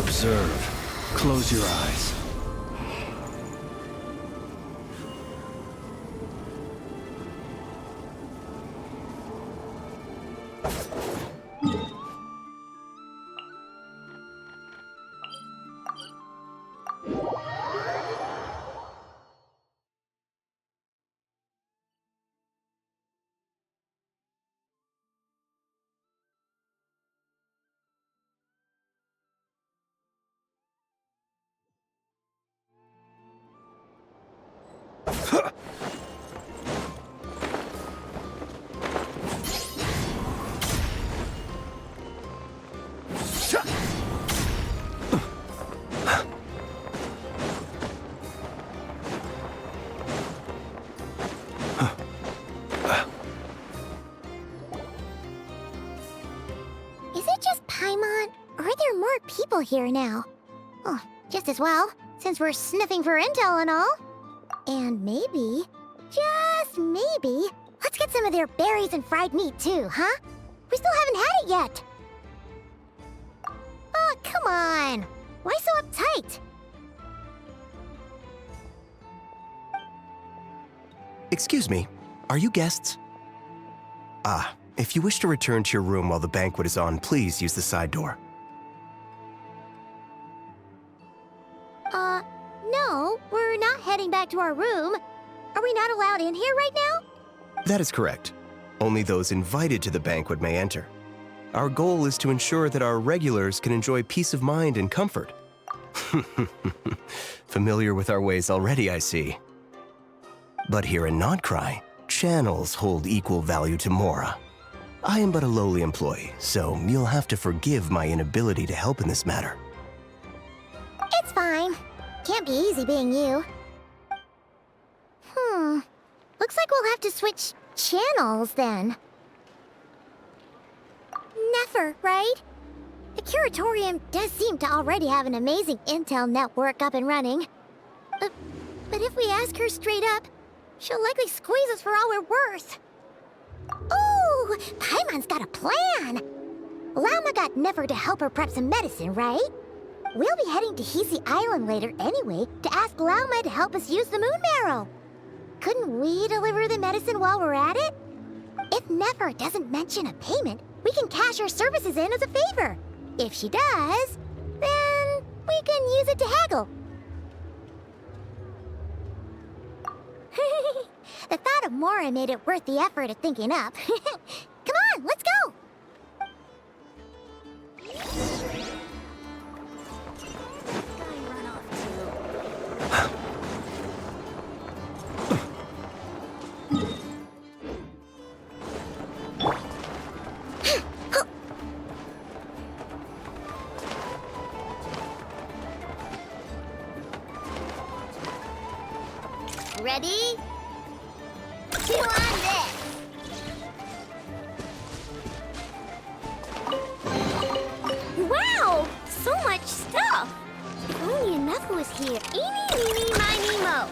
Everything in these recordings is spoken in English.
Observe. Close your eyes. People here now. Oh, just as well, since we're sniffing for intel and all. And maybe, just maybe, let's get some of their berries and fried meat too, huh? We still haven't had it yet. Oh, come on. Why so uptight? Excuse me, are you guests? If you wish to return to your room while the banquet is on, please use the side door. No, we're not heading back to our room. Are we not allowed in here right now? That is correct. Only those invited to the banquet may enter. Our goal is to ensure that our regulars can enjoy peace of mind and comfort. Familiar with our ways already, I see. But here in Notcry, channels hold equal value to Mora. I am but a lowly employee, so you'll have to forgive my inability to help in this matter. It's fine. Can't be easy being you. Looks like we'll have to switch channels then. Never, right? The Curatorium does seem to already have an amazing intel network up and running. But if we ask her straight up, she'll likely squeeze us for all we're worth. Ooh, Paimon's got a plan! Lauma got Nefer to help her prep some medicine, right? We'll be heading to Hisi Island later anyway to ask Lauma to help us use the moon marrow. Couldn't we deliver the medicine while we're at it? If Nefer doesn't mention a payment, we can cash our services in as a favor. If she does, then we can use it to haggle. The thought of Mora made it worth the effort of thinking up. Come on, let's go! Ready? Chew on this! Wow! So much stuff! If only enough was here. Eeny, meeny, miny, mo.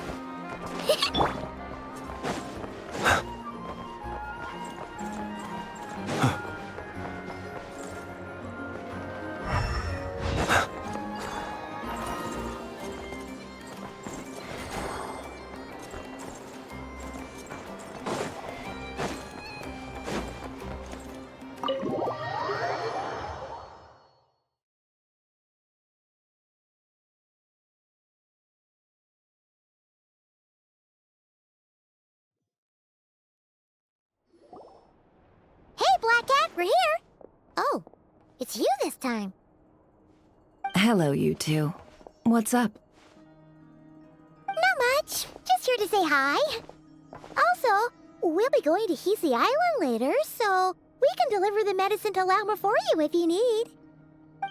Black Cat, we're here! Oh, it's you this time. Hello, you two. What's up? Not much. Just here to say hi. Also, we'll be going to Hisi Island later, so we can deliver the medicine to Lauma for you if you need.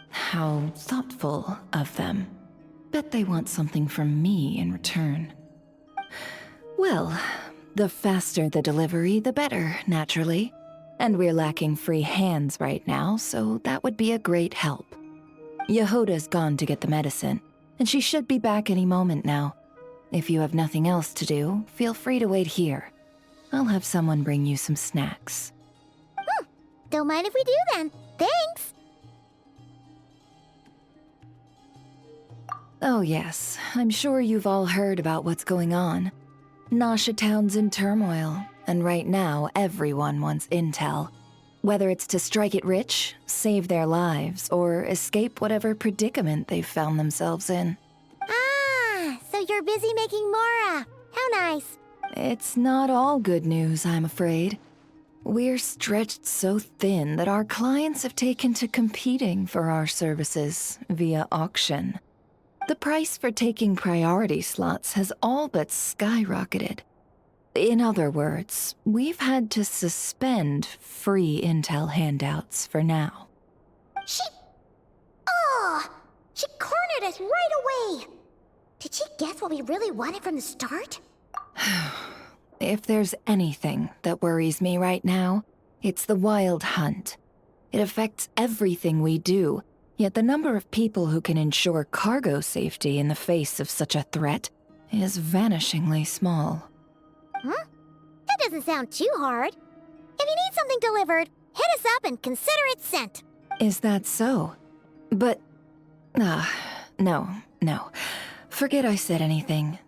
How thoughtful of them. Bet they want something from me in return. Well, the faster the delivery, the better, naturally. And we're lacking free hands right now, so that would be a great help. Yehoda's gone to get the medicine, and she should be back any moment now. If you have nothing else to do, feel free to wait here. I'll have someone bring you some snacks. Don't mind if we do then. Thanks! Oh yes, I'm sure you've all heard about what's going on. Nasha Town's in turmoil, and right now everyone wants intel. Whether it's to strike it rich, save their lives, or escape whatever predicament they've found themselves in. Ah, so you're busy making Mora. How nice. It's not all good news, I'm afraid. We're stretched so thin that our clients have taken to competing for our services via auction. The price for taking priority slots has all but skyrocketed. In other words, we've had to suspend free intel handouts for now. She cornered us right away. Did she guess what we really wanted from the start? If there's anything that worries me right now, it's the wild hunt. It affects everything we do, yet the number of people who can ensure cargo safety in the face of such a threat is vanishingly small. Huh? That doesn't sound too hard. If you need something delivered, hit us up and consider it sent. Is that so? But... no. Forget I said anything.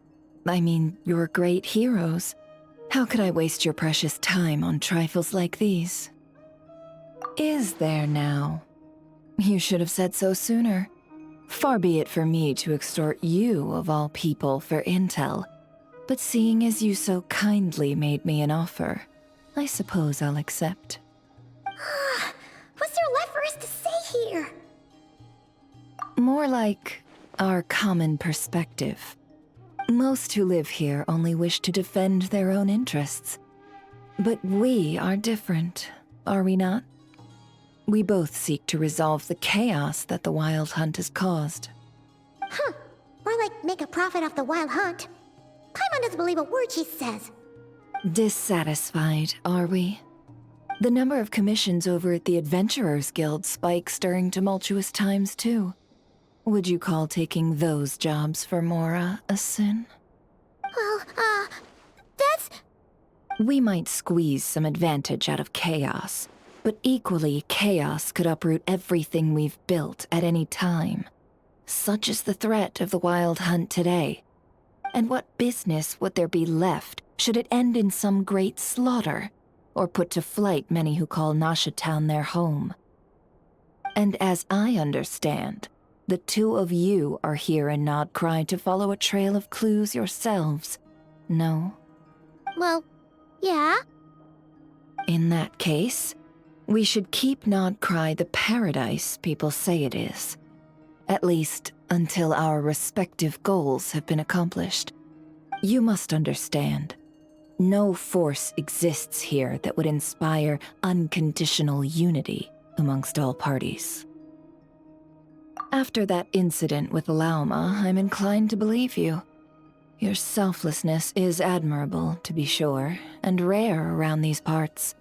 I mean, you're great heroes. How could I waste your precious time on trifles like these? Is there now? You should have said so sooner. Far be it for me to extort you, of all people, for intel. But seeing as you so kindly made me an offer, I suppose I'll accept. What's there left for us to say here? More like our common perspective. Most who live here only wish to defend their own interests. But we are different, are we not? We both seek to resolve the chaos that the Wild Hunt has caused. More like make a profit off the Wild Hunt. Paimon doesn't believe a word she says. Dissatisfied, are we? The number of commissions over at the Adventurers Guild spikes during tumultuous times, too. Would you call taking those jobs for Mora a sin? Well, that's... We might squeeze some advantage out of chaos, but equally, chaos could uproot everything we've built at any time. Such is the threat of the Wild Hunt today. And what business would there be left should it end in some great slaughter, or put to flight many who call Nasha Town their home? And as I understand, the two of you are here in Nodcry to follow a trail of clues yourselves, no? Well, yeah. In that case, we should keep Nodcry the paradise people say it is. At least, until our respective goals have been accomplished. You must understand, no force exists here that would inspire unconditional unity amongst all parties. After that incident with Lauma, I'm inclined to believe you. Your selflessness is admirable, to be sure, and rare around these parts.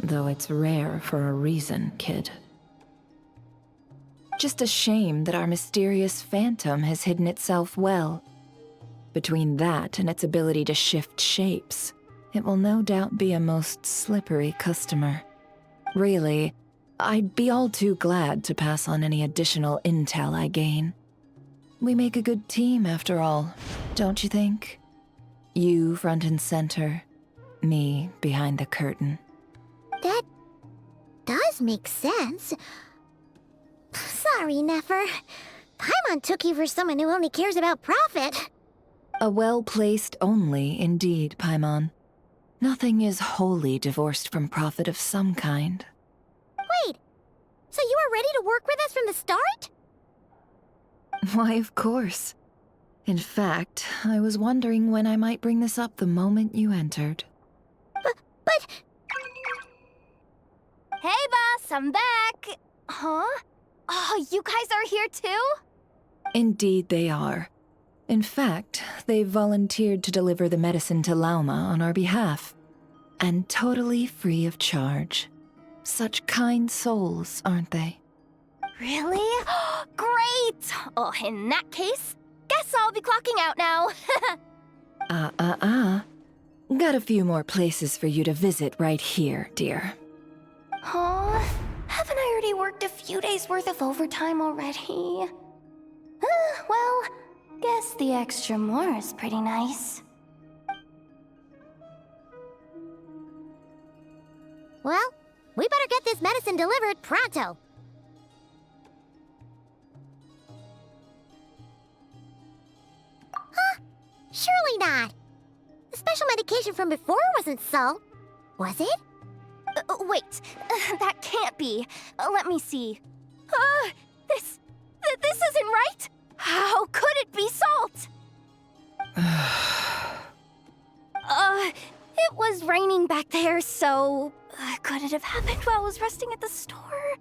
Though it's rare for a reason, kid. Just a shame that our mysterious phantom has hidden itself well. Between that and its ability to shift shapes, it will no doubt be a most slippery customer. Really, I'd be all too glad to pass on any additional intel I gain. We make a good team, after all, don't you think? You front and center, me behind the curtain. That does make sense. Sorry, Nefer. Paimon took you for someone who only cares about profit. A well-placed only, indeed, Paimon. Nothing is wholly divorced from profit of some kind. Wait, so you were ready to work with us from the start? Why, of course. In fact, I was wondering when I might bring this up the moment you entered. But... Hey, boss, I'm back! Huh? Oh, you guys are here too? Indeed they are. In fact, they've volunteered to deliver the medicine to Lauma on our behalf. And totally free of charge. Such kind souls, aren't they? Really? Great! Oh, in that case, guess I'll be clocking out now. Got a few more places for you to visit right here, dear. Huh? Haven't I already worked a few days worth of overtime already? Well, Guess the extra more is pretty nice. Well, we better get this medicine delivered pronto. Huh? Surely not. The special medication from before wasn't salt, was it? Wait, that can't be. Let me see. This isn't right! How could it be salt? It was raining back there, so... could it have happened while I was resting at the store?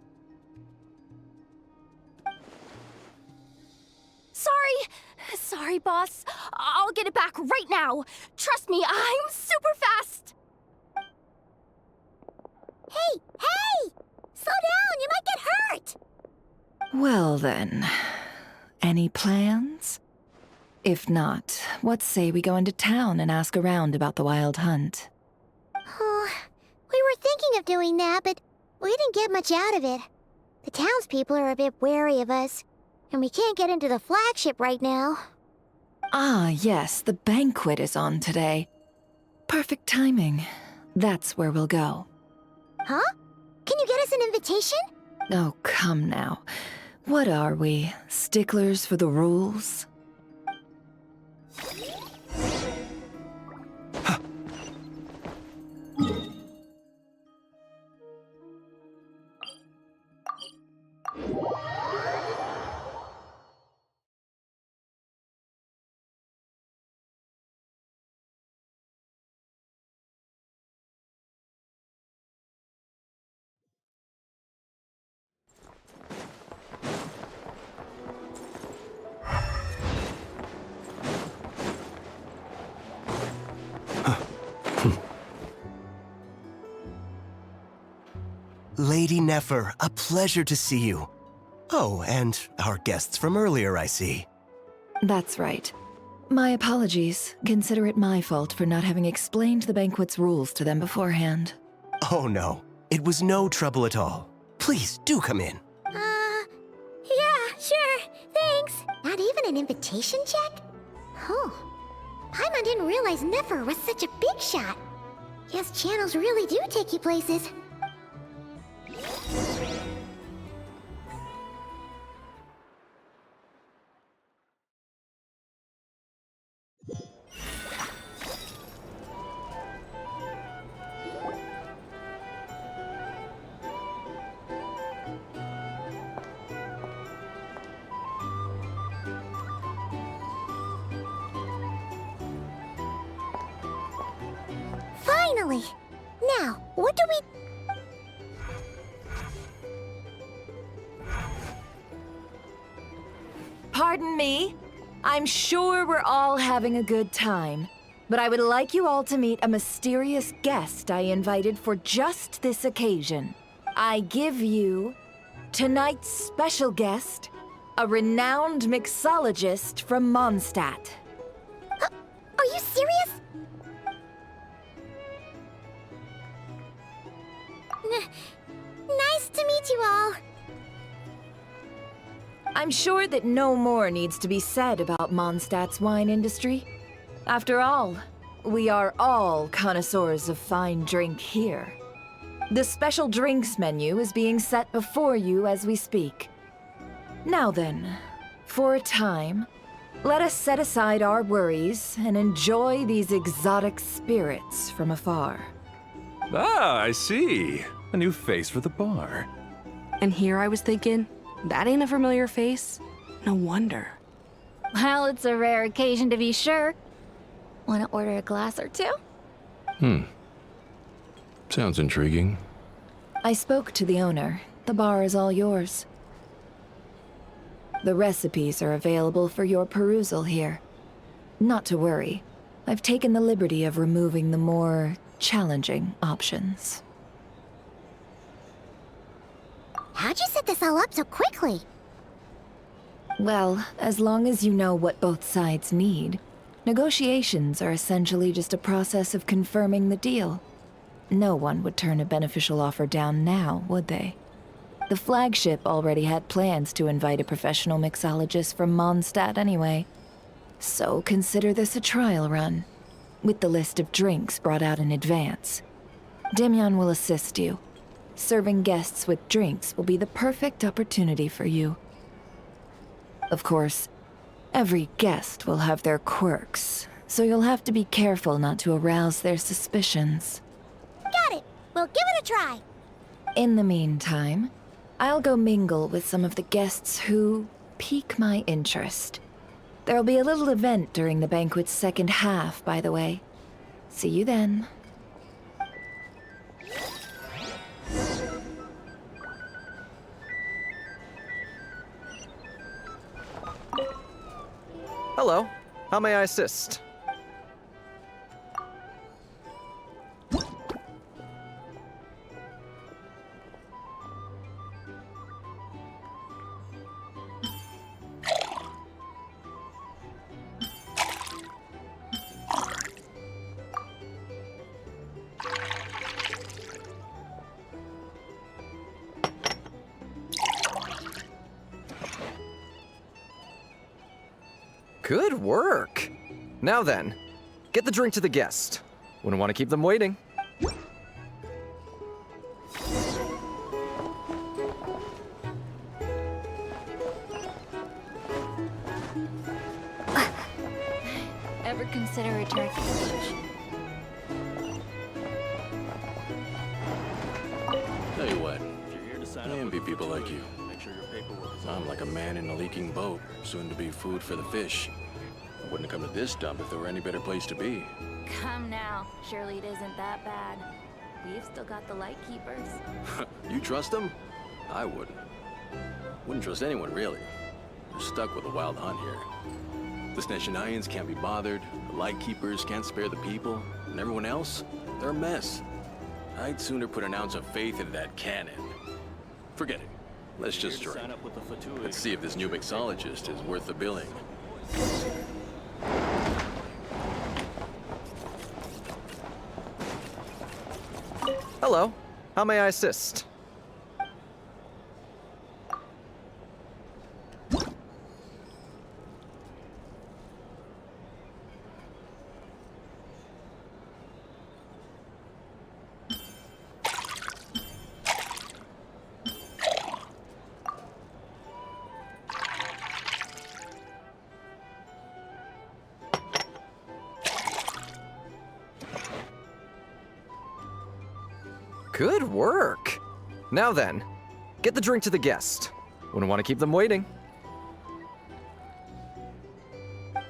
Sorry, boss. I'll get it back right now. Trust me, I'm super fast! Hey! Slow down, you might get hurt! Well then, any plans? If not, what say we go into town and ask around about the wild hunt? Oh, we were thinking of doing that, but we didn't get much out of it. The townspeople are a bit wary of us, and we can't get into the flagship right now. Ah, yes, the banquet is on today. Perfect timing. That's where we'll go. Huh? Can you get us an invitation? Oh, come now. What are we, sticklers for the rules? Lady Nefer, a pleasure to see you. Oh, and our guests from earlier, I see. That's right. My apologies. Consider it my fault for not having explained the banquet's rules to them beforehand. Oh no, it was no trouble at all. Please, do come in. Yeah, sure, thanks. Not even an invitation check? Oh, Paimon didn't realize Nefer was such a big shot. Yes, channels really do take you places. Finally! Now, what do we... Pardon me? I'm sure we're all having a good time, but I would like you all to meet a mysterious guest I invited for just this occasion. I give you tonight's special guest, a renowned mixologist from Mondstadt. Are you serious? Nice to meet you all. I'm sure that no more needs to be said about Mondstadt's wine industry. After all, we are all connoisseurs of fine drink here. The special drinks menu is being set before you as we speak. Now then, for a time, let us set aside our worries and enjoy these exotic spirits from afar. Ah, I see. A new face for the bar. And here I was thinking, that ain't a familiar face. No wonder. Well, it's a rare occasion to be sure. Want to order a glass or two? Sounds intriguing. I spoke to the owner. The bar is all yours. The recipes are available for your perusal here. Not to worry. I've taken the liberty of removing the more challenging options. How'd you set this all up so quickly? Well, as long as you know what both sides need, negotiations are essentially just a process of confirming the deal. No one would turn a beneficial offer down now, would they? The flagship already had plans to invite a professional mixologist from Mondstadt anyway. So consider this a trial run, with the list of drinks brought out in advance. Demyon will assist you. Serving guests with drinks will be the perfect opportunity for you. Of course, every guest will have their quirks, so you'll have to be careful not to arouse their suspicions. Got it. We'll give it a try. In the meantime, I'll go mingle with some of the guests who pique my interest. There'll be a little event during the banquet's second half, by the way. See you then. Hello. How may I assist? Good work. Now then, get the drink to the guest. Wouldn't want to keep them waiting. Ever consider a turkey dish? Tell you what, I envy people like you. I'm like a man in a leaking boat, soon to be food for the fish. I wouldn't have come to this dump if there were any better place to be. Come now. Surely it isn't that bad. We've still got the light keepers. You trust them? I wouldn't. Wouldn't trust anyone, really. We're stuck with a wild hunt here. The Sneshanians can't be bothered, the light keepers can't spare the people, and everyone else, they're a mess. I'd sooner put an ounce of faith into that cannon. Forget it. Let's just drink. Let's see if this new mixologist is worth the billing. Hello. How may I assist? Good work. Now then, get the drink to the guest. Wouldn't want to keep them waiting. I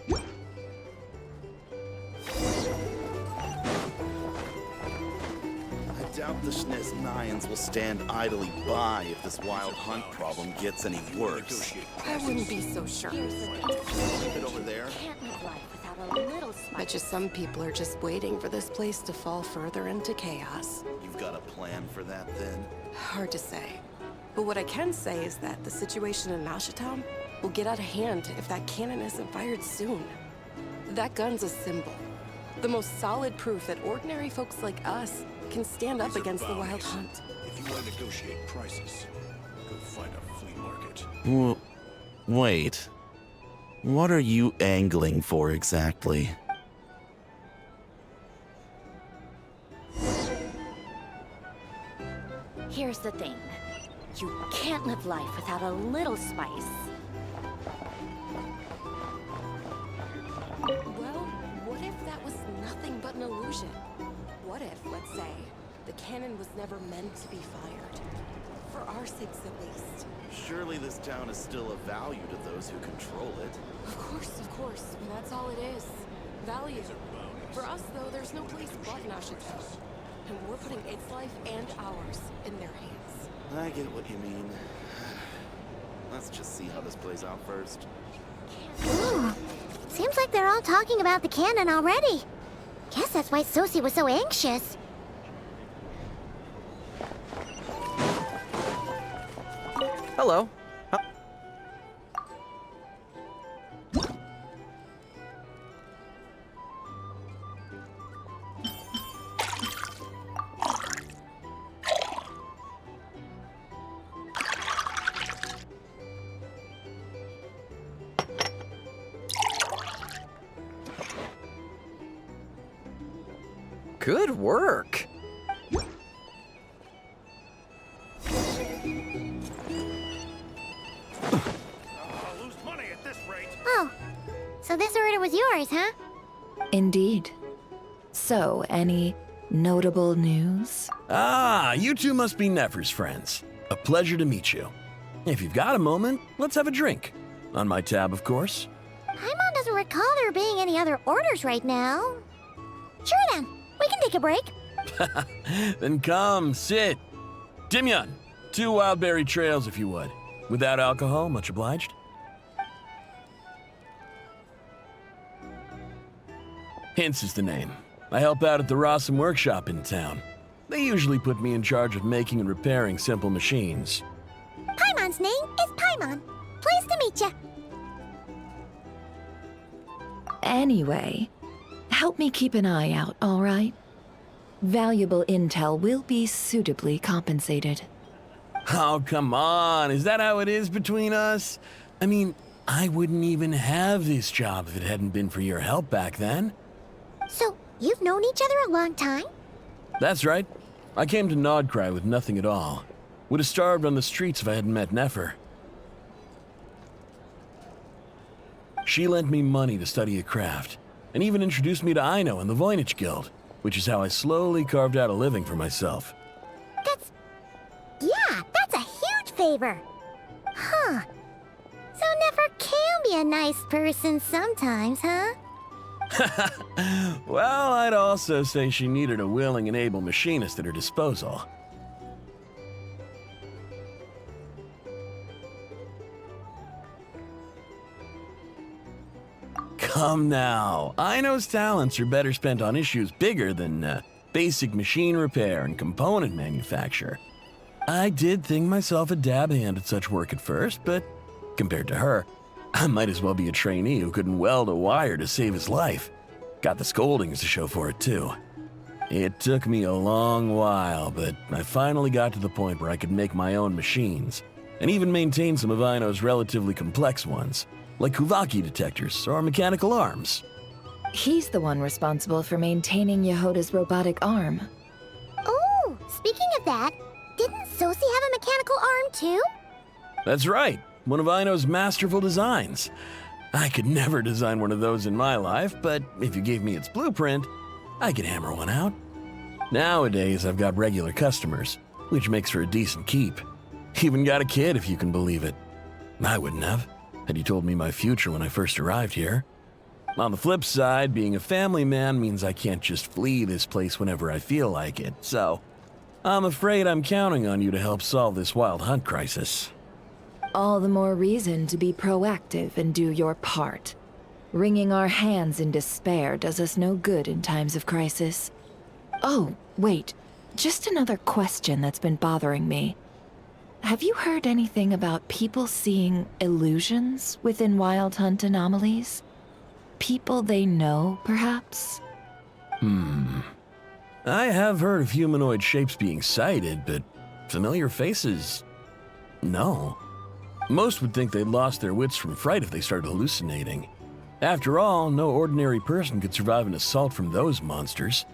doubt the Sneznians will stand idly by if this wild hunt problem gets any worse. I wouldn't be so sure. Leave it over there. Can't live life without a little spice. Bet you some people are just waiting for this place to fall further into chaos. You've got a plan for that, then? Hard to say. But what I can say is that the situation in Nashatown will get out of hand if that cannon isn't fired soon. That gun's a symbol. The most solid proof that ordinary folks like us can stand up against the wild hunt. If you want to negotiate prices, go find a flea market. Wait. What are you angling for exactly? Here's the thing. You can't live life without a little spice. Well, what if that was nothing but an illusion? What if, let's say, the cannon was never meant to be fired? For our sakes, at least. Surely this town is still of value to those who control it. Of course. And that's all it is. Value. For us, though, there's no place but Nashatown. And we're putting its life and ours in their hands. I get what you mean. Let's just see how this plays out first. Ooh, seems like they're all talking about the cannon already. Guess that's why Sosie was so anxious. Hello. Good work. I'll lose money at this rate. Oh, so this order was yours, huh? Indeed. So, any notable news? Ah, you two must be Nefer's friends. A pleasure to meet you. If you've got a moment, let's have a drink. On my tab, of course. Paimon doesn't recall there being any other orders right now. Sure then, we can take a break. Then come, sit. Dimyon, 2 wildberry trails if you would. Without alcohol, much obliged. Hints is the name. I help out at the Rossum workshop in town. They usually put me in charge of making and repairing simple machines. Paimon's name is Paimon. Pleased to meet you. Anyway, help me keep an eye out, all right? Valuable intel will be suitably compensated. Oh, come on. Is that how it is between us? I mean, I wouldn't even have this job if it hadn't been for your help back then. So, you've known each other a long time? That's right. I came to Nodcry with nothing at all. Would have starved on the streets if I hadn't met Nefer. She lent me money to study a craft, and even introduced me to Aino and the Voynich Guild, which is how I slowly carved out a living for myself. That's a huge favor. Huh. So Nefer can be a nice person sometimes, huh? Well, I'd also say she needed a willing and able machinist at her disposal. Come now, Aino's talents are better spent on issues bigger than basic machine repair and component manufacture. I did think myself a dab hand at such work at first, but compared to her, I might as well be a trainee who couldn't weld a wire to save his life. Got the scoldings to show for it, too. It took me a long while, but I finally got to the point where I could make my own machines, and even maintain some of Aino's relatively complex ones, like Kuvaki detectors or mechanical arms. He's the one responsible for maintaining Yehoda's robotic arm. Oh, speaking of that, didn't Sosi have a mechanical arm too? That's right, one of Aino's masterful designs. I could never design one of those in my life, but if you gave me its blueprint, I could hammer one out. Nowadays, I've got regular customers, which makes for a decent keep. Even got a kid, if you can believe it. I wouldn't have, had you told me my future when I first arrived here. On the flip side, being a family man means I can't just flee this place whenever I feel like it, so I'm afraid I'm counting on you to help solve this wild hunt crisis. All the more reason to be proactive and do your part. Wringing our hands in despair does us no good in times of crisis. Oh, wait. Just another question that's been bothering me. Have you heard anything about people seeing illusions within Wild Hunt anomalies? People they know, perhaps? I have heard of humanoid shapes being sighted, but familiar faces? No. Most would think they'd lost their wits from fright if they started hallucinating. After all, no ordinary person could survive an assault from those monsters.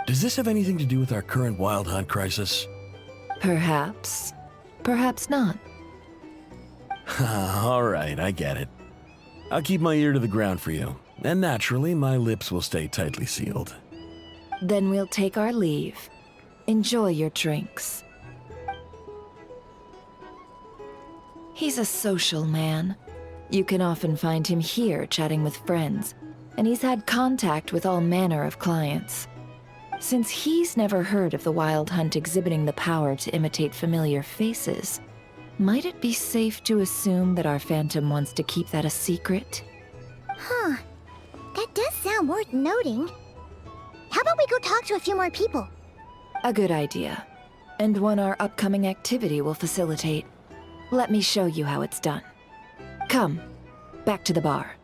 Does this have anything to do with our current Wild Hunt crisis? Perhaps. Perhaps not. All right, I get it. I'll keep my ear to the ground for you, and naturally, my lips will stay tightly sealed. Then we'll take our leave. Enjoy your drinks. He's a social man. You can often find him here chatting with friends, and he's had contact with all manner of clients. Since he's never heard of the Wild Hunt exhibiting the power to imitate familiar faces, might it be safe to assume that our Phantom wants to keep that a secret? Huh. That does sound worth noting. How about we go talk to a few more people? A good idea. And one our upcoming activity will facilitate. Let me show you how it's done. Come, back to the bar.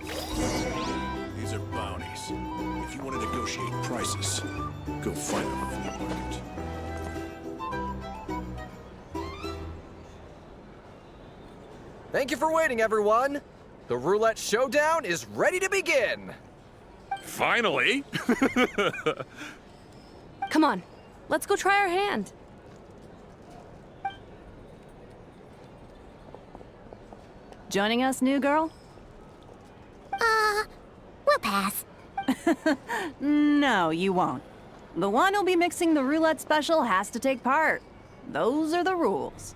These are bounties. If you want to negotiate prices, go find them at the flea market. Thank you for waiting, everyone. The roulette showdown is ready to begin. Finally! Come on, let's go try our hand. Joining us, new girl? We'll pass. No, you won't. The one who'll be mixing the roulette special has to take part. Those are the rules.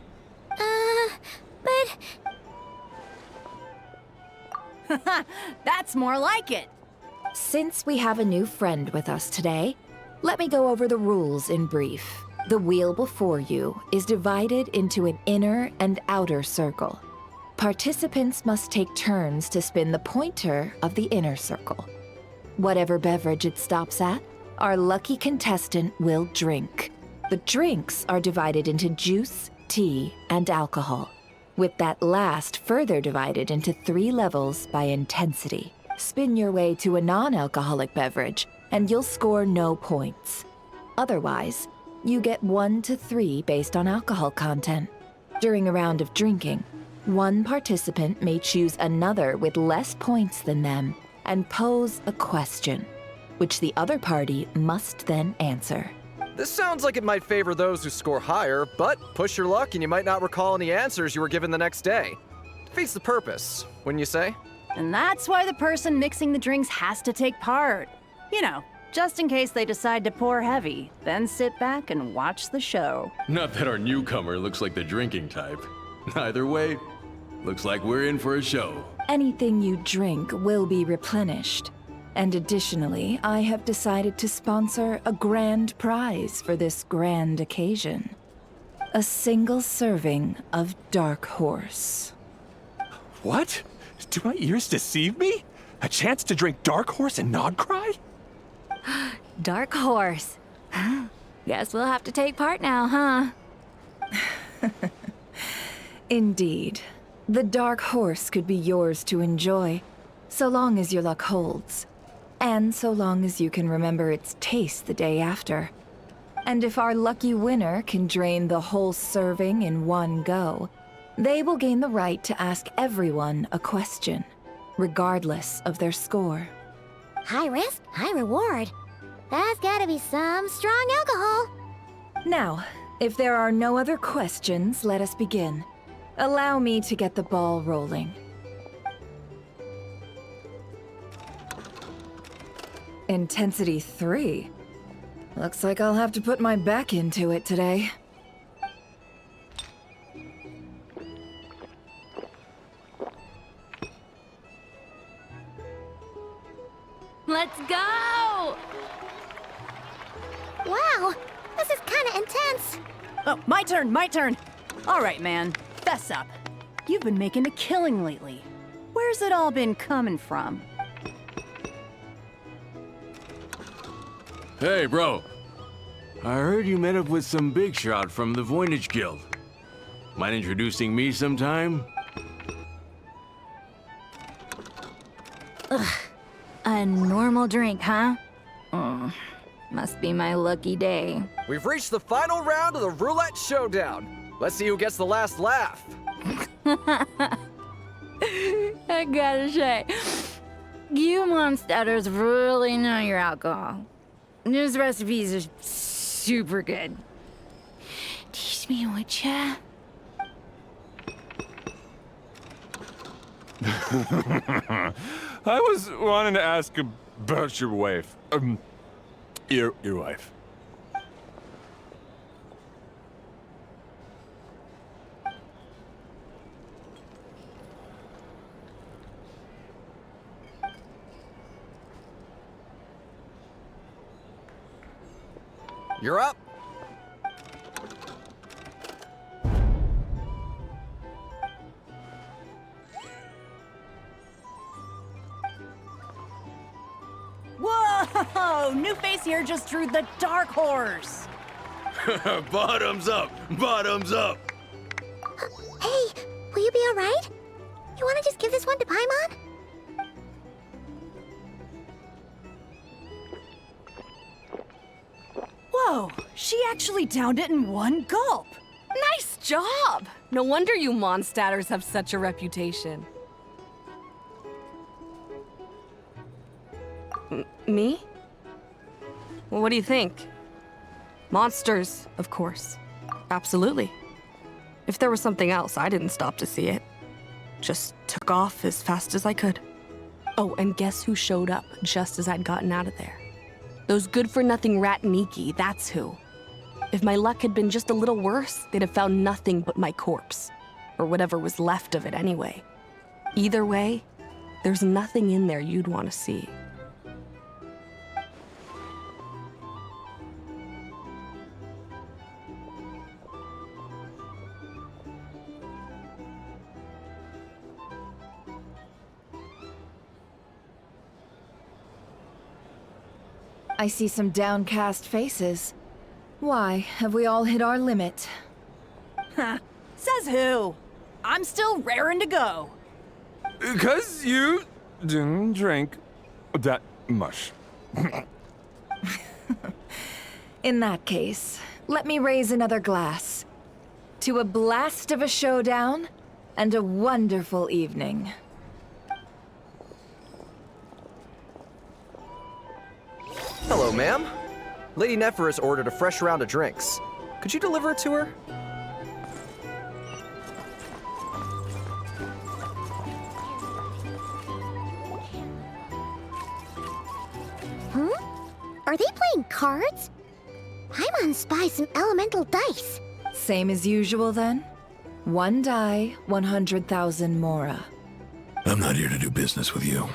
But... That's more like it. Since we have a new friend with us today, let me go over the rules in brief. The wheel before you is divided into an inner and outer circle. Participants must take turns to spin the pointer of the inner circle. Whatever beverage it stops at, our lucky contestant will drink. The drinks are divided into juice, tea, and alcohol, with that last further divided into 3 levels by intensity. Spin your way to a non-alcoholic beverage, and you'll score no points. Otherwise, you get 1 to 3 based on alcohol content. During a round of drinking, one participant may choose another with less points than them and pose a question, which the other party must then answer. This sounds like it might favor those who score higher, but push your luck and you might not recall any answers you were given the next day. Defeats the purpose, wouldn't you say? And that's why the person mixing the drinks has to take part. You know, just in case they decide to pour heavy, then sit back and watch the show. Not that our newcomer looks like the drinking type. Either way, looks like we're in for a show. Anything you drink will be replenished. And additionally, I have decided to sponsor a grand prize for this grand occasion. A single serving of Dark Horse. What? Do my ears deceive me? A chance to drink Dark Horse and not cry? Dark Horse. Guess we'll have to take part now, huh? Indeed. The Dark Horse could be yours to enjoy, so long as your luck holds. And so long as you can remember its taste the day after. And if our lucky winner can drain the whole serving in one go, they will gain the right to ask everyone a question, regardless of their score. High risk, high reward. That's gotta be some strong alcohol. Now, if there are no other questions, let us begin. Allow me to get the ball rolling. Intensity 3. Looks like I'll have to put my back into it today. Let's go! Wow, this is kinda intense. Oh, my turn, my turn. All right, man, fess up. You've been making a killing lately. Where's it all been coming from? Hey, bro. I heard you met up with some big shot from the Voynich Guild. Mind introducing me sometime? A normal drink, huh? Must be my lucky day. We've reached the final round of the roulette showdown. Let's see who gets the last laugh. I gotta say, you monsters really know your alcohol. These recipes are super good. Teach me, would ya? I was wanting to ask about your wife. Your wife. You're up. Whoa! New face here just drew the Dark Horse. Bottoms up! Bottoms up! Hey, will you be alright? You wanna just give this one to Paimon? Whoa, she actually downed it in one gulp. Nice job! No wonder you Mondstadters have such a reputation. Me? Well, what do you think? Monsters, of course. Absolutely. If there was something else, I didn't stop to see it. Just took off as fast as I could. Oh, and guess who showed up just as I'd gotten out of there? Those good-for-nothing rat Nikki, that's who. If my luck had been just a little worse, they'd have found nothing but my corpse. Or whatever was left of it anyway. Either way, there's nothing in there you'd want to see. I see some downcast faces. Why, have we all hit our limit? Says who? I'm still raring to go. 'Cause you didn't drink that much. In that case, let me raise another glass. To a blast of a showdown and a wonderful evening. Hello, ma'am. Lady Nephris ordered a fresh round of drinks. Could you deliver it to her? Are they playing cards? I'm on spy some elemental dice. Same as usual then? 1 die, 100,000 mora. I'm not here to do business with you.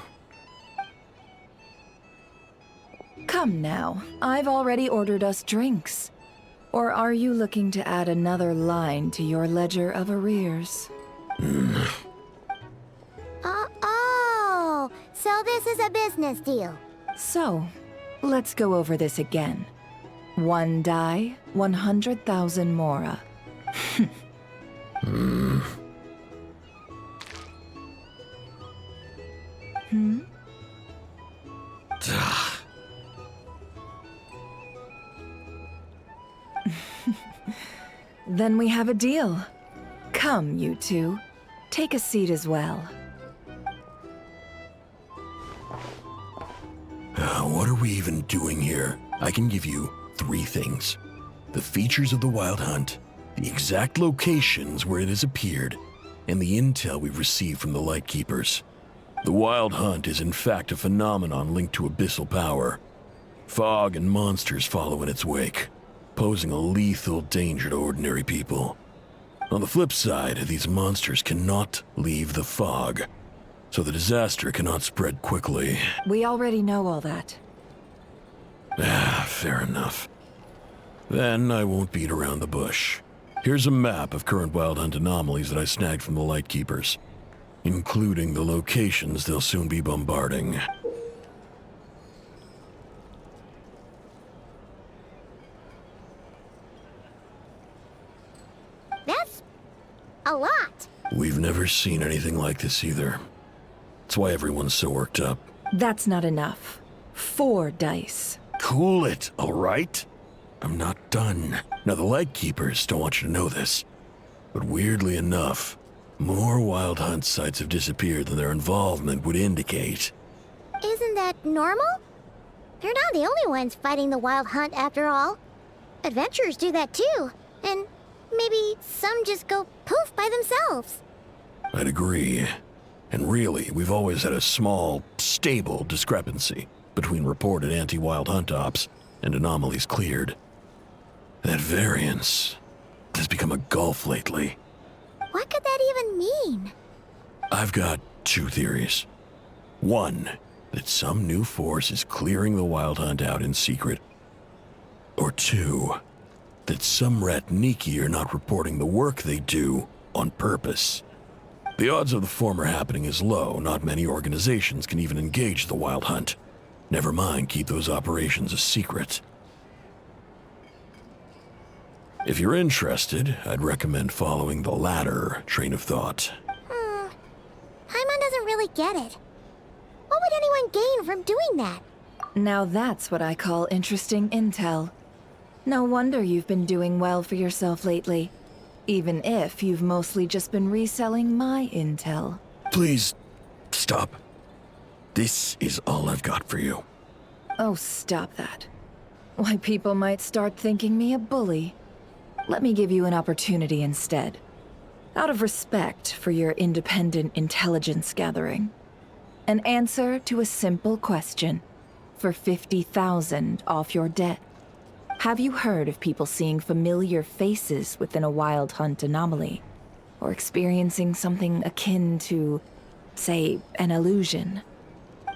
Come now, I've already ordered us drinks. Or are you looking to add another line to your ledger of arrears? Oh, so this is a business deal. So, let's go over this again. 1 die, 100,000 mora. Then we have a deal. Come, you two. Take a seat as well. What are we even doing here? I can give you 3 things. The features of the Wild Hunt, the exact locations where it has appeared, and the intel we've received from the Lightkeepers. The Wild Hunt is in fact a phenomenon linked to abyssal power. Fog and monsters follow in its wake, posing a lethal danger to ordinary people. On the flip side, these monsters cannot leave the fog, so the disaster cannot spread quickly. We already know all that. Fair enough. Then I won't beat around the bush. Here's a map of current Wild Hunt anomalies that I snagged from the Lightkeepers, including the locations they'll soon be bombarding. That's a lot. We've never seen anything like this either. That's why everyone's so worked up. That's not enough. 4 dice. Cool it, all right? I'm not done. Now, the Lightkeepers don't want you to know this, but weirdly enough, more Wild Hunt sites have disappeared than their involvement would indicate. Isn't that normal? They're not the only ones fighting the Wild Hunt after all. Adventurers do that too, and maybe some just go poof by themselves. I'd agree. And really, we've always had a small, stable discrepancy between reported anti-Wild Hunt ops and anomalies cleared. That variance has become a gulf lately. What could that even mean? I've got 2 theories. 1, that some new force is clearing the Wild Hunt out in secret. Or 2, that some rat Niki are not reporting the work they do on purpose. The odds of the former happening is low. Not many organizations can even engage the Wild Hunt. Never mind keep those operations a secret. If you're interested, I'd recommend following the latter train of thought. Paimon doesn't really get it. What would anyone gain from doing that? Now that's what I call interesting intel. No wonder you've been doing well for yourself lately. Even if you've mostly just been reselling my intel. Please, stop. This is all I've got for you. Oh, stop that. Why, people might start thinking me a bully. Let me give you an opportunity instead. Out of respect for your independent intelligence gathering. An answer to a simple question for 50,000 off your debt. Have you heard of people seeing familiar faces within a wild hunt anomaly? Or experiencing something akin to, say, an illusion?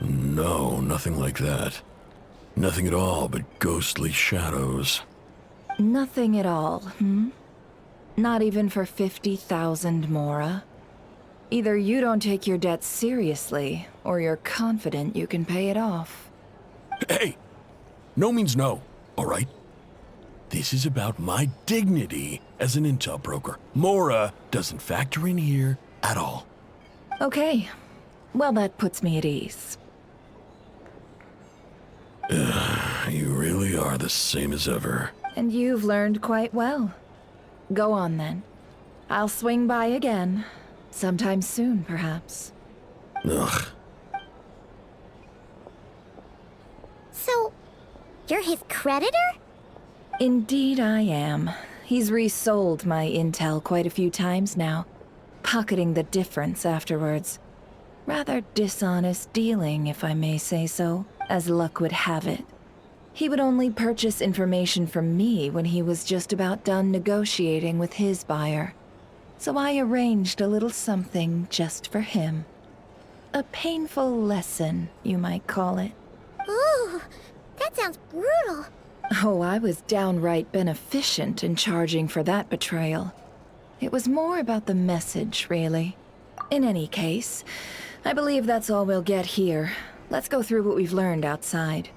No, nothing like that. Nothing at all but ghostly shadows. Nothing at all, hmm? Not even for 50,000 Mora? Either you don't take your debt seriously, or you're confident you can pay it off. Hey! No means no, all right? This is about my dignity as an intel broker. Mora doesn't factor in here at all. Okay. Well, that puts me at ease. You really are the same as ever. And you've learned quite well. Go on, then. I'll swing by again. Sometime soon, perhaps. Ugh. So, you're his creditor? Indeed I am. He's resold my intel quite a few times now, pocketing the difference afterwards. Rather dishonest dealing, if I may say so, as luck would have it. He would only purchase information from me when he was just about done negotiating with his buyer. So I arranged a little something just for him. A painful lesson, you might call it. Ooh, that sounds brutal. Oh, I was downright beneficent in charging for that betrayal. It was more about the message, really. In any case, I believe that's all we'll get here. Let's go through what we've learned outside.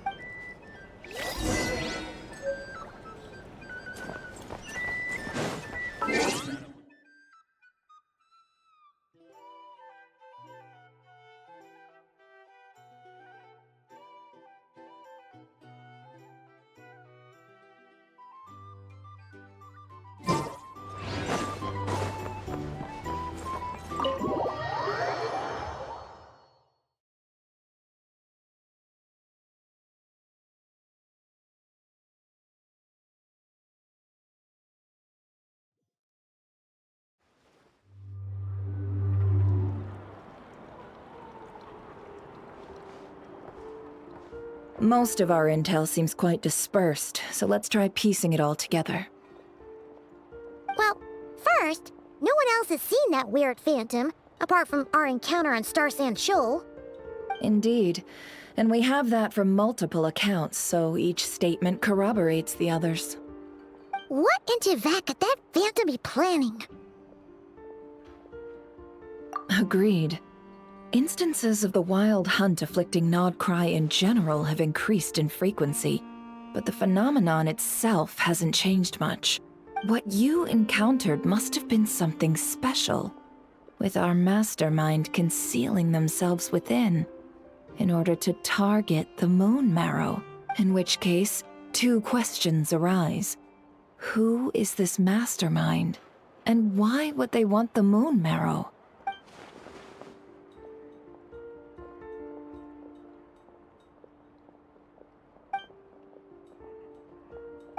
Most of our intel seems quite dispersed, so let's try piecing it all together. Well, first, no one else has seen that weird phantom, apart from our encounter on Star Sand Shoal. Indeed. And we have that from multiple accounts, so each statement corroborates the others. What in Tivat could that phantom be planning? Agreed. Instances of the wild hunt afflicting Nodcry in general have increased in frequency, but the phenomenon itself hasn't changed much. What you encountered must have been something special, with our mastermind concealing themselves within, in order to target the Moon Marrow, in which case, two questions arise. Who is this mastermind, and why would they want the Moon Marrow?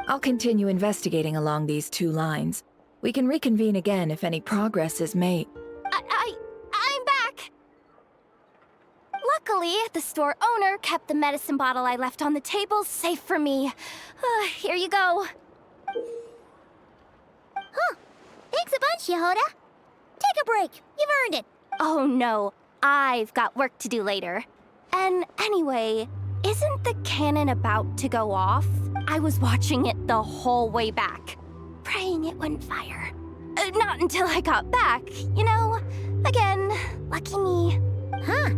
I'll continue investigating along these two lines. We can reconvene again if any progress is made. I'm back! Luckily, the store owner kept the medicine bottle I left on the table safe for me. Here you go. Huh. Thanks a bunch, Yehoda. Take a break. You've earned it. Oh no, I've got work to do later. And anyway, isn't the cannon about to go off? I was watching it the whole way back, praying it wouldn't fire. Not until I got back, you know? Again, lucky me. Huh.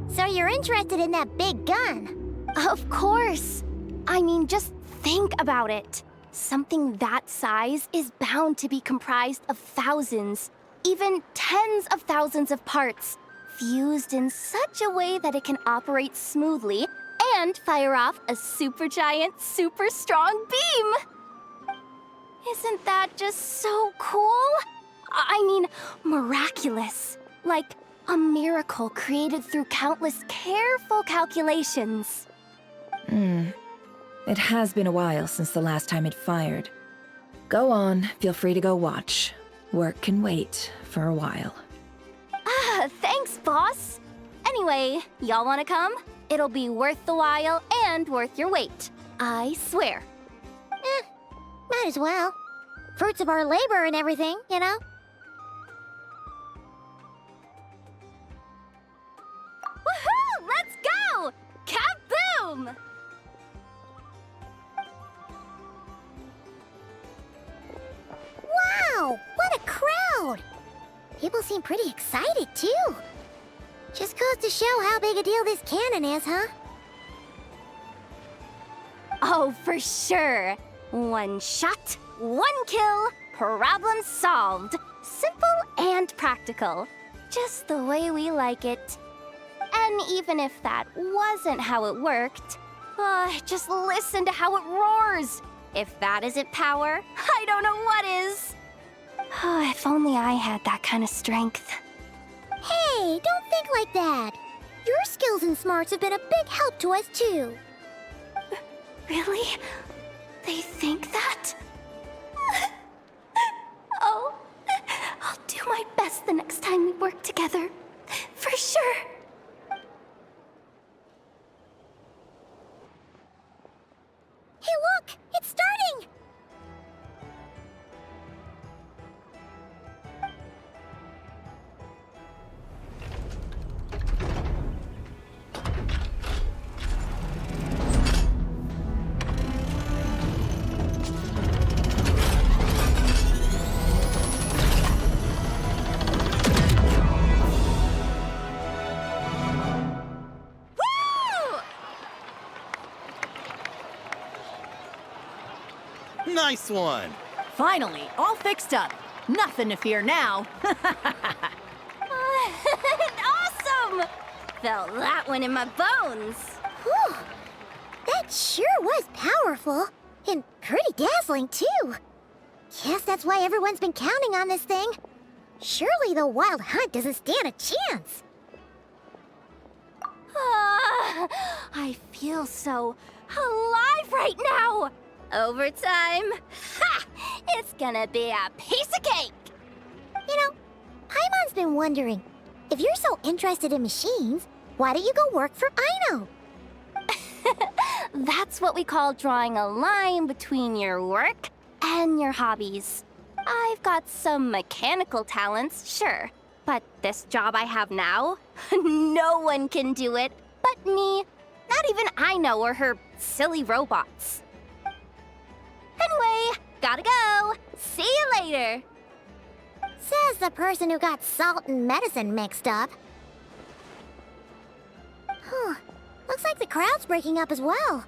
So you're interested in that big gun? Of course. I mean, just think about it. Something that size is bound to be comprised of thousands, even tens of thousands of parts, fused in such a way that it can operate smoothly and fire off a supergiant, super strong beam! Isn't that just so cool? I mean, miraculous. Like a miracle created through countless careful calculations. It has been a while since the last time it fired. Go on, feel free to go watch. Work can wait for a while. Thanks, boss. Anyway, y'all wanna come? It'll be worth the while and worth your wait. I swear. Might as well. Fruits of our labor and everything, you know? Woohoo! Let's go! Kaboom! Wow! What a crowd! People seem pretty excited, too. Just goes to show how big a deal this cannon is, huh? Oh, for sure. One shot, one kill, problem solved. Simple and practical. Just the way we like it. And even if that wasn't how it worked, just listen to how it roars. If that isn't power, I don't know what is. If only I had that kind of strength. Hey, don't think like that. Your skills and smarts have been a big help to us, too. Really? They think that? Oh, I'll do my best the next time we work together. For sure. Hey, look! It's starting! Nice one! Finally, all fixed up. Nothing to fear now. Awesome! Felt that one in my bones. Whew! That sure was powerful. And pretty dazzling, too. Guess that's why everyone's been counting on this thing. Surely the Wild Hunt doesn't stand a chance. I feel so alive right now. Overtime? Ha! It's gonna be a piece of cake. You know, Paimon's been wondering, if you're so interested in machines, why don't you go work for Aino? That's what we call drawing a line between your work and your hobbies. I've got some mechanical talents, sure, but this job I have now, no one can do it but me. Not even Aino or her silly robots. Anyway, gotta go. See you later. Says the person who got salt and medicine mixed up. Huh. Looks like the crowd's breaking up as well.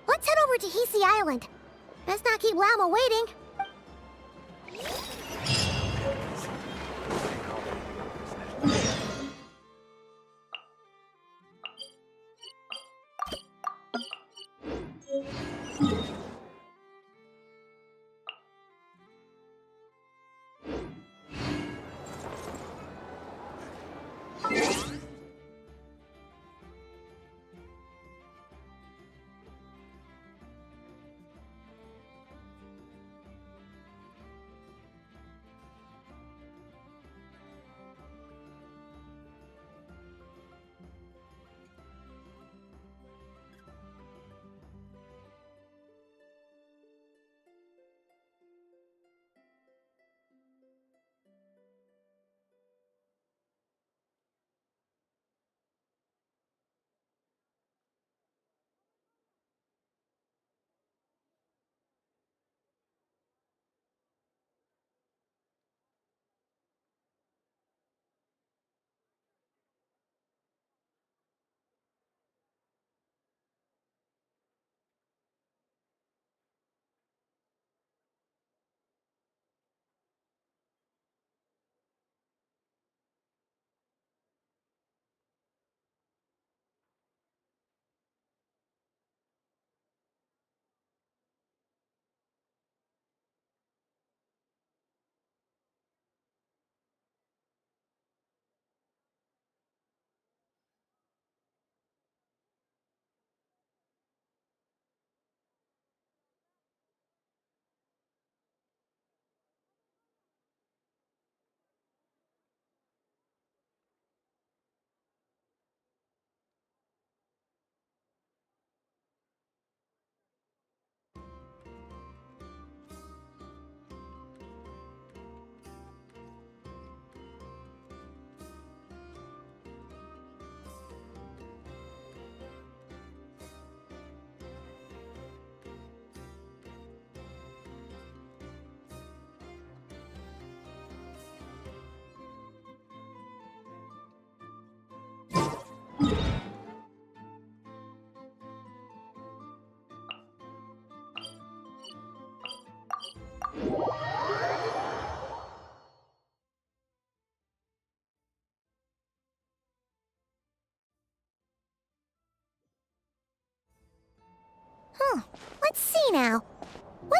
Let's head over to Hisi Island. Best not keep Llama waiting.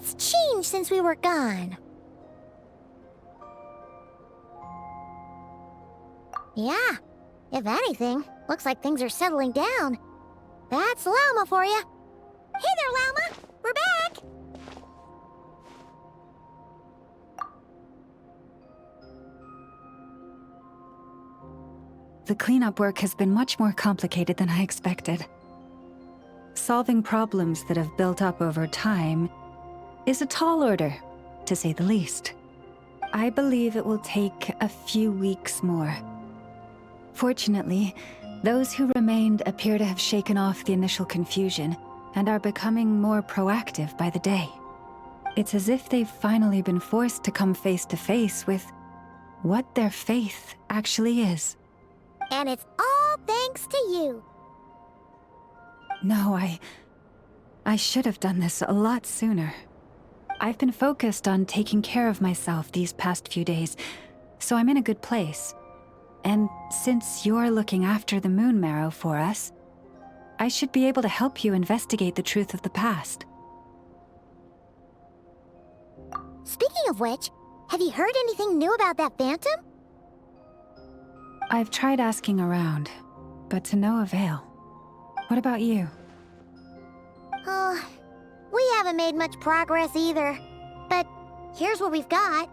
What's changed since we were gone? Yeah, if anything, looks like things are settling down. That's Llama for you. Hey there, Llama! We're back! The cleanup work has been much more complicated than I expected. Solving problems that have built up over time is a tall order, to say the least. I believe it will take a few weeks more. Fortunately, those who remained appear to have shaken off the initial confusion and are becoming more proactive by the day. It's as if they've finally been forced to come face to face with what their faith actually is. And it's all thanks to you. No, I should have done this a lot sooner. I've been focused on taking care of myself these past few days, so I'm in a good place. And since you're looking after the Moon Marrow for us, I should be able to help you investigate the truth of the past. Speaking of which, have you heard anything new about that Phantom? I've tried asking around, but to no avail. What about you? Oh, we haven't made much progress either. But here's what we've got.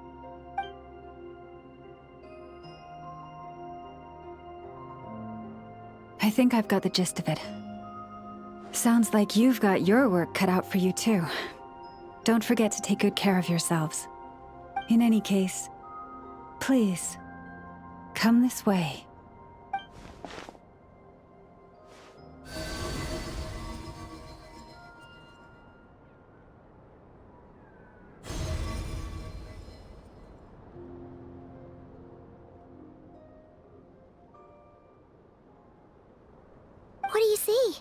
I think I've got the gist of it. Sounds like you've got your work cut out for you too. Don't forget to take good care of yourselves. In any case, please, come this way. What do you see?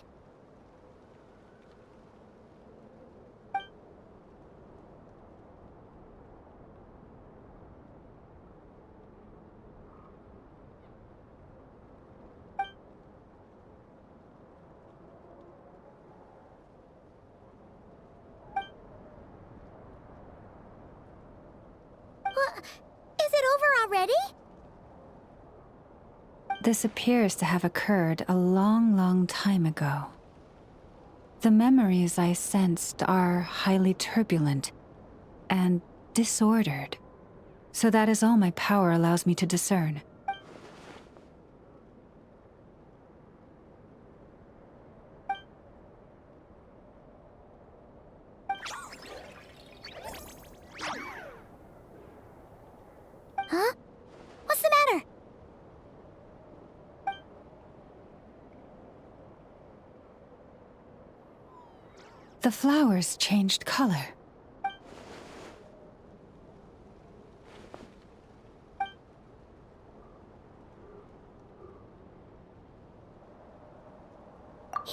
What? Is it over already? This appears to have occurred a long time ago. The memories I sensed are highly turbulent and disordered, so that is all my power allows me to discern. Huh? What's the matter? The flowers changed color.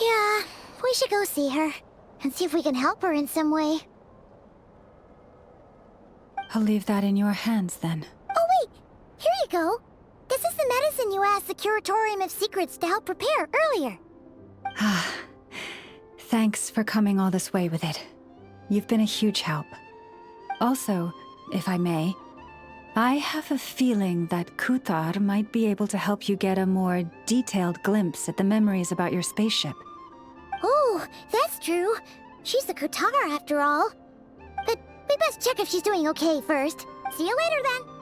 Yeah, we should go see her and see if we can help her in some way. I'll leave that in your hands then. Oh wait, here you go. This is the medicine you asked the Curatorium of Secrets to help prepare earlier. Ah, thanks for coming all this way with it. You've been a huge help. Also, if I may, I have a feeling that Kuthar might be able to help you get a more detailed glimpse at the memories about your spaceship. Oh, that's true. She's the Kutara after all. But we best check if she's doing okay first. See you later then.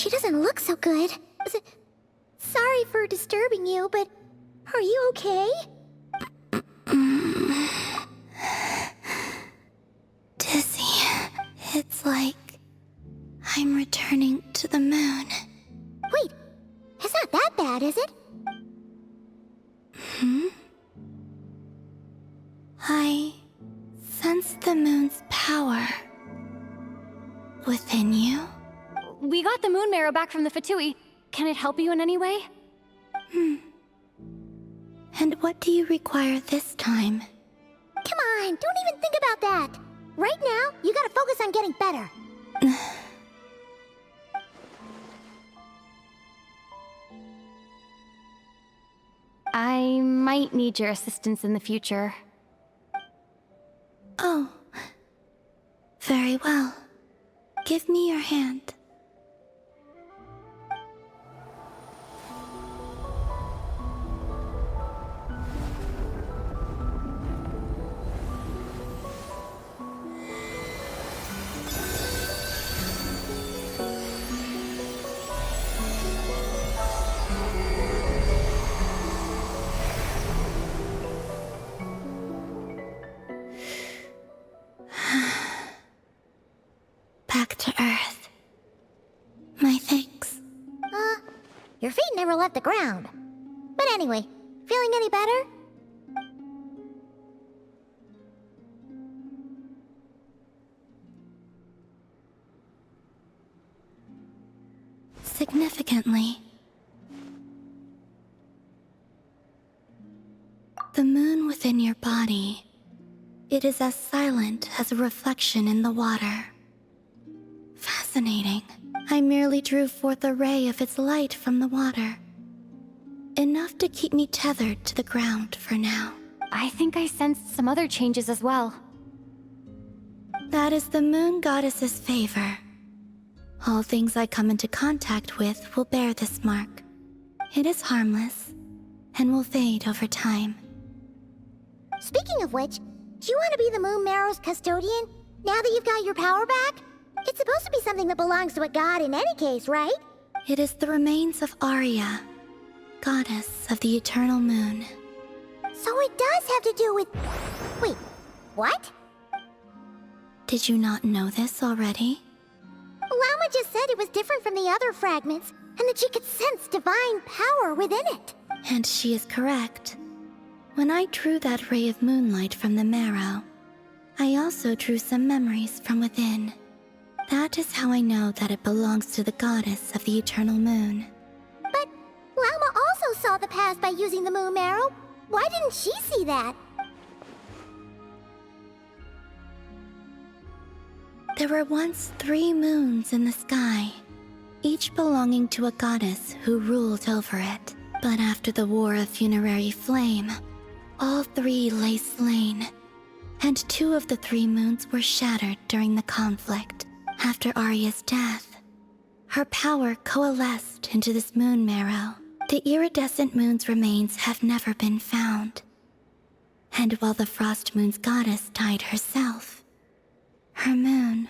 She doesn't look so good. Sorry for disturbing you, but are you okay? Dizzy. It's like I'm returning to the moon. Wait, it's not that bad, is it? I sense the moon's power within you. We got the moon marrow back from the Fatui. Can it help you in any way? And what do you require this time? Come on, don't even think about that. Right now, you gotta focus on getting better. I might need your assistance in the future. Oh. Very well. Give me your hand. Back to Earth. My thanks. Your feet never left the ground. But anyway, feeling any better? Significantly, the moon within your body, it is as silent as a reflection in the water. Fascinating. I merely drew forth a ray of its light from the water. Enough to keep me tethered to the ground for now. I think I sensed some other changes as well. That is the moon goddess's favor. All things I come into contact with will bear this mark. It is harmless, and will fade over time. Speaking of which, do you want to be the moon marrow's custodian, now that you've got your power back? It's supposed to be something that belongs to a god in any case, right? It is the remains of Arya, goddess of the eternal moon. So it does have to do with... Wait, what? Did you not know this already? Lama just said it was different from the other fragments, and that she could sense divine power within it. And she is correct. When I drew that ray of moonlight from the marrow, I also drew some memories from within. That is how I know that it belongs to the goddess of the eternal moon. But Lama also saw the past by using the moon marrow. Why didn't she see that? There were once 3 moons in the sky, each belonging to a goddess who ruled over it. But after the War of Funerary Flame, all 3 lay slain, and 2 of the 3 moons were shattered during the conflict. After Arya's death, her power coalesced into this moon marrow. The iridescent moon's remains have never been found. And while the Frost Moon's goddess died herself, her moon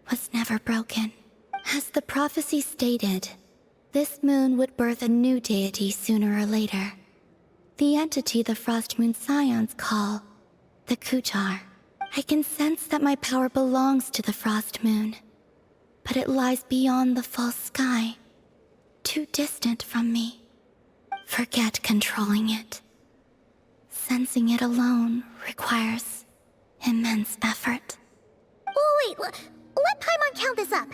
was never broken. As the prophecy stated, this moon would birth a new deity sooner or later. The entity the Frost Moon Scions call the Kutar. I can sense that my power belongs to the Frost Moon, but it lies beyond the false sky, too distant from me. Forget controlling it. Sensing it alone requires immense effort. Oh, wait, let Paimon count this up.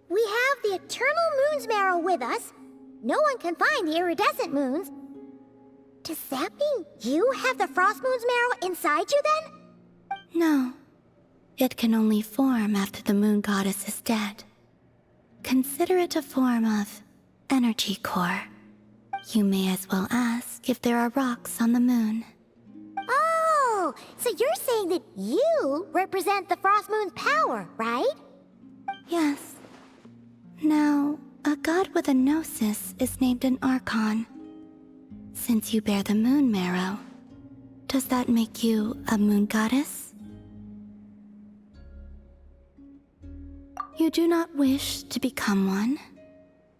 We have the Eternal Moon's marrow with us. No one can find the iridescent moons. Does that mean you have the Frost Moon's marrow inside you then? No. It can only form after the moon goddess is dead. Consider it a form of energy core. You may as well ask if there are rocks on the moon. Oh, so you're saying that you represent the Frost Moon's power, right? Yes. Now, a god with a gnosis is named an Archon. Since you bear the moon marrow, does that make you a moon goddess? You do not wish to become one?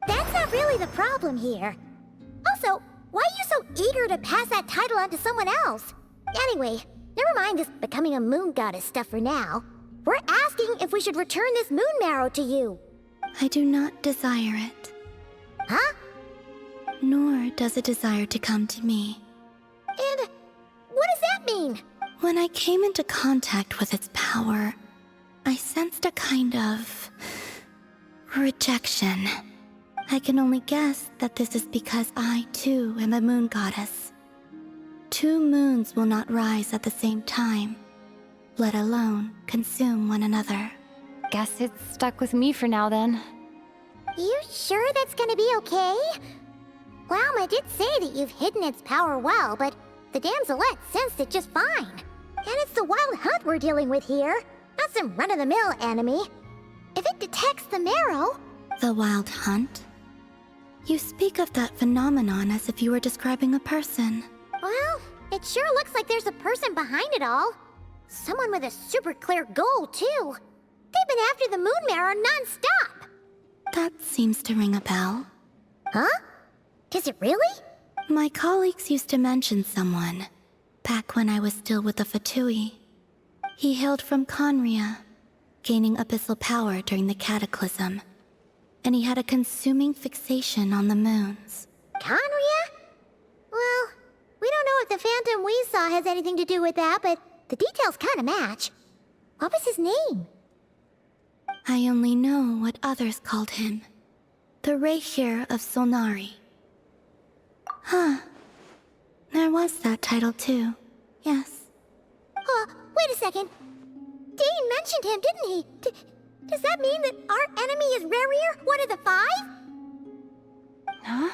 That's not really the problem here. Also, why are you so eager to pass that title on to someone else? Anyway, never mind this becoming a moon goddess stuff for now. We're asking if we should return this moon marrow to you. I do not desire it. Huh? Nor does it desire to come to me. And what does that mean? When I came into contact with its power, I sensed a kind of rejection. I can only guess that this is because I, too, am a moon goddess. 2 moons will not rise at the same time, let alone consume one another. Guess it's stuck with me for now then. You sure that's gonna be okay? Glauma did say that you've hidden its power well, but the damselette sensed it just fine. And it's the wild hunt we're dealing with here, not some run-of-the-mill enemy. If it detects the marrow... The wild hunt? You speak of that phenomenon as if you were describing a person. Well, it sure looks like there's a person behind it all. Someone with a super clear goal, too. They've been after the moon marrow non-stop. That seems to ring a bell. Huh? Is it really? My colleagues used to mention someone, back when I was still with the Fatui. He hailed from Conria, gaining abyssal power during the Cataclysm, and he had a consuming fixation on the moons. Conria? Well, we don't know if the phantom we saw has anything to do with that, but the details kinda match. What was his name? I only know what others called him. The Rehir of Solnari. Huh. There was that title too. Yes. Wait a second. Dane mentioned him, didn't he? Does that mean that our enemy is Rarier, one of the 5? Huh?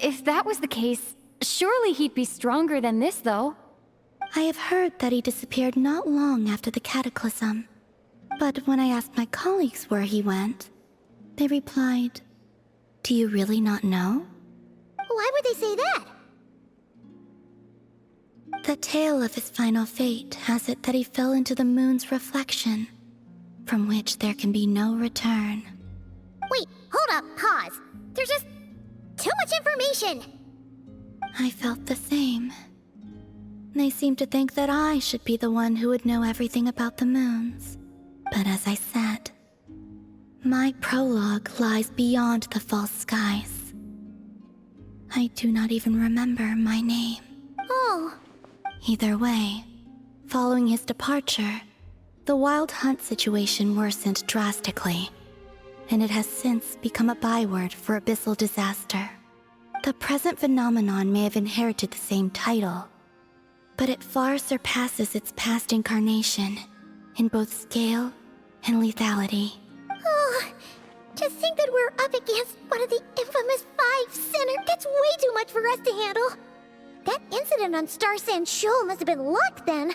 If that was the case, surely he'd be stronger than this, though. I have heard that he disappeared not long after the Cataclysm. But when I asked my colleagues where he went, they replied, "Do you really not know?" Why would they say that? The tale of his final fate has it that he fell into the moon's reflection, from which there can be no return. Wait, hold up, pause. There's just too much information. I felt the same. They seemed to think that I should be the one who would know everything about the moons. But as I said, my prologue lies beyond the false skies. I do not even remember my name. Oh. Either way, following his departure, the wild hunt situation worsened drastically, and it has since become a byword for abyssal disaster. The present phenomenon may have inherited the same title, but it far surpasses its past incarnation in both scale and lethality. Oh, to think that we're up against one of the infamous 5 sinners, that's way too much for us to handle. That incident on Star Sand Shoal must have been luck then.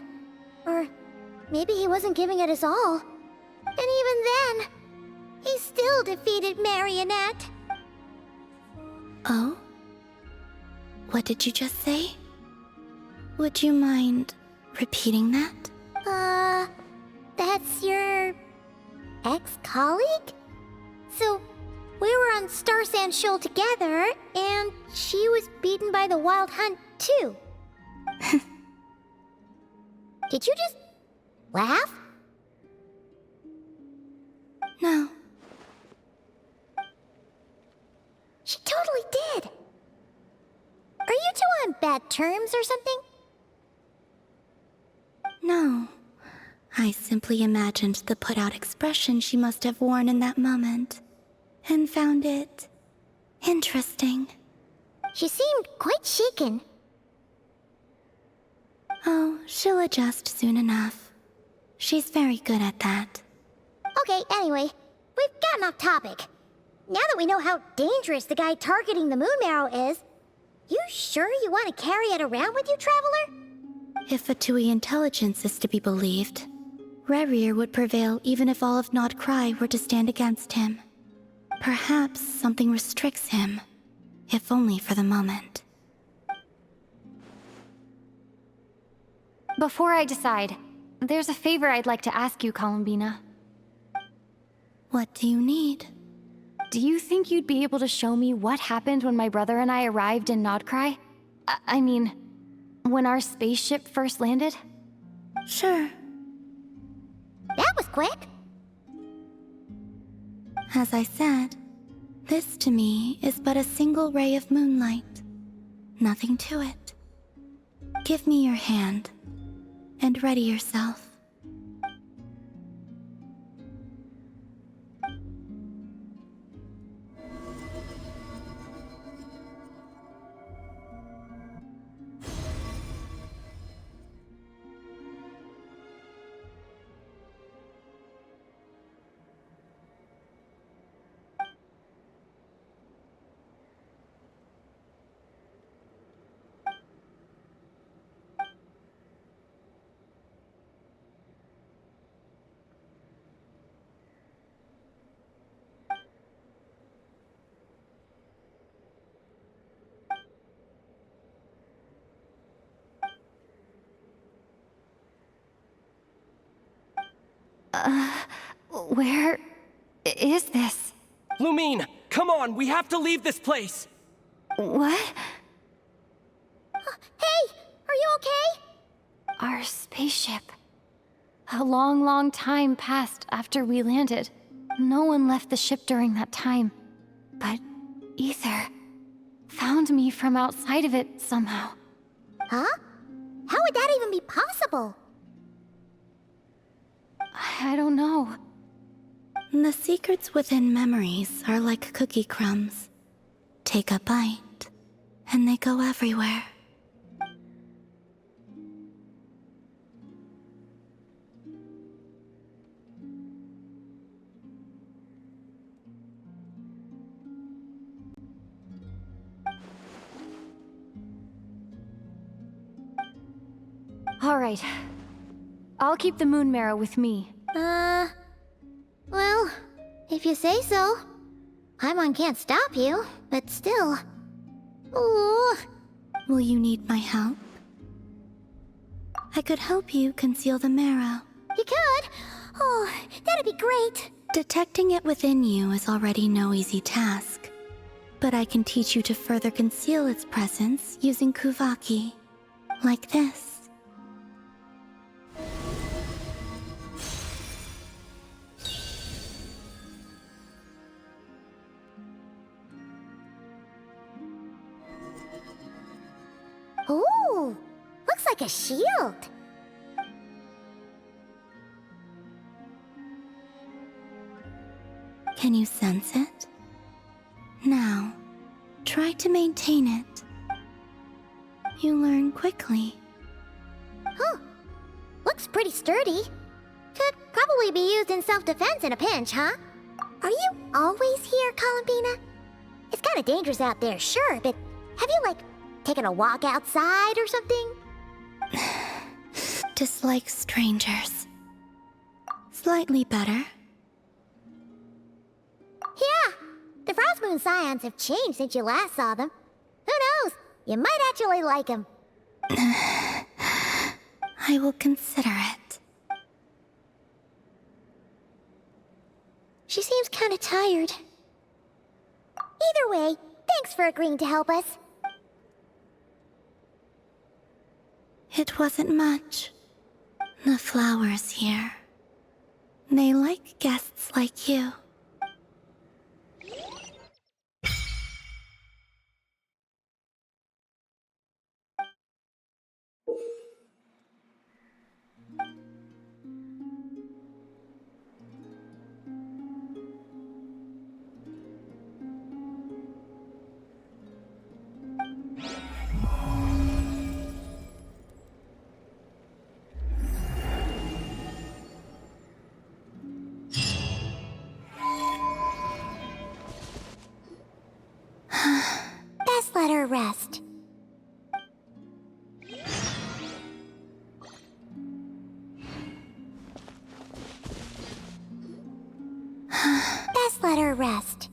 Or maybe he wasn't giving it his all. And even then, he still defeated Marionette. Oh? What did you just say? Would you mind repeating that? That's your ex-colleague? So, we were on Star Sand Shoal together, and she was beaten by the Wild Hunt, too. Did you just laugh? No. She totally did. Are you two on bad terms or something? No. I simply imagined the put-out expression she must have worn in that moment, and found it interesting. She seemed quite shaken. Oh, she'll adjust soon enough. She's very good at that. Okay, anyway, we've gotten off topic. Now that we know how dangerous the guy targeting the moon marrow is, you sure you want to carry it around with you, Traveler? If Fatui intelligence is to be believed, Rerir would prevail even if all of Nod Cry were to stand against him. Perhaps something restricts him, if only for the moment. Before I decide, there's a favor I'd like to ask you, Columbina. What do you need? do you think you'd be able to show me what happened when my brother and I arrived in Nodcry? I mean, when our spaceship first landed? Sure. That was quick. As I said, this to me is but a single ray of moonlight. Nothing to it. Give me your hand, and ready yourself. Where is this? Lumine, come on, we have to leave this place! What? Hey! Are you okay? Our spaceship. A long, long time passed after we landed. No one left the ship during that time. But Ether found me from outside of it somehow. Huh? How would that even be possible? I don't know. The secrets within memories are like cookie crumbs. Take a bite, and they go everywhere. All right. I'll keep the moon marrow with me. Well, if you say so. Paimon can't stop you, but still. Ooh. Will you need my help? I could help you conceal the marrow. You could? Oh, that'd be great. Detecting it within you is already no easy task. But I can teach you to further conceal its presence using Kuvaki. Like this. Ooh, looks like a shield. Can you sense it? Now, try to maintain it. You learn quickly. Huh. Looks pretty sturdy. Could probably be used in self-defense in a pinch, huh? Are you always here, Columbina? It's kind of dangerous out there, sure, but have you, taken a walk outside or something? Dislike strangers. Slightly better. Yeah, the Frostmoon Scions have changed since you last saw them. Who knows? You might actually like them. I will consider it. She seems kind of tired. Either way, thanks for agreeing to help us. It wasn't much. The flowers here. They like guests like you. Best let her rest. Best let her rest.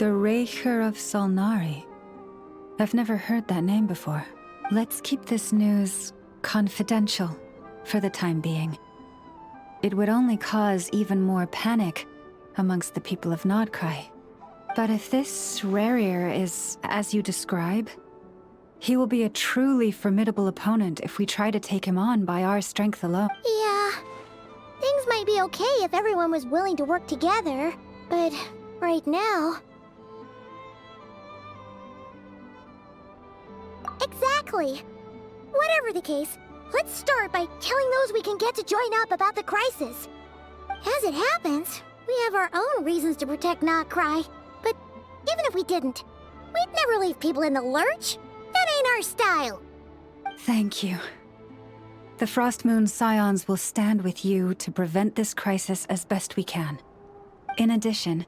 The Raker of Solnari. I've never heard that name before. Let's keep this news confidential for the time being. It would only cause even more panic amongst the people of Nodcry. But if this Rarier is as you describe, he will be a truly formidable opponent if we try to take him on by our strength alone. Yeah. Things might be okay if everyone was willing to work together, but right now... Exactly. Whatever the case, let's start by telling those we can get to join up about the crisis. As it happens, we have our own reasons to protect Nodcry, but even if we didn't, we'd never leave people in the lurch. That ain't our style. Thank you. The Frostmoon Scions will stand with you to prevent this crisis as best we can. In addition,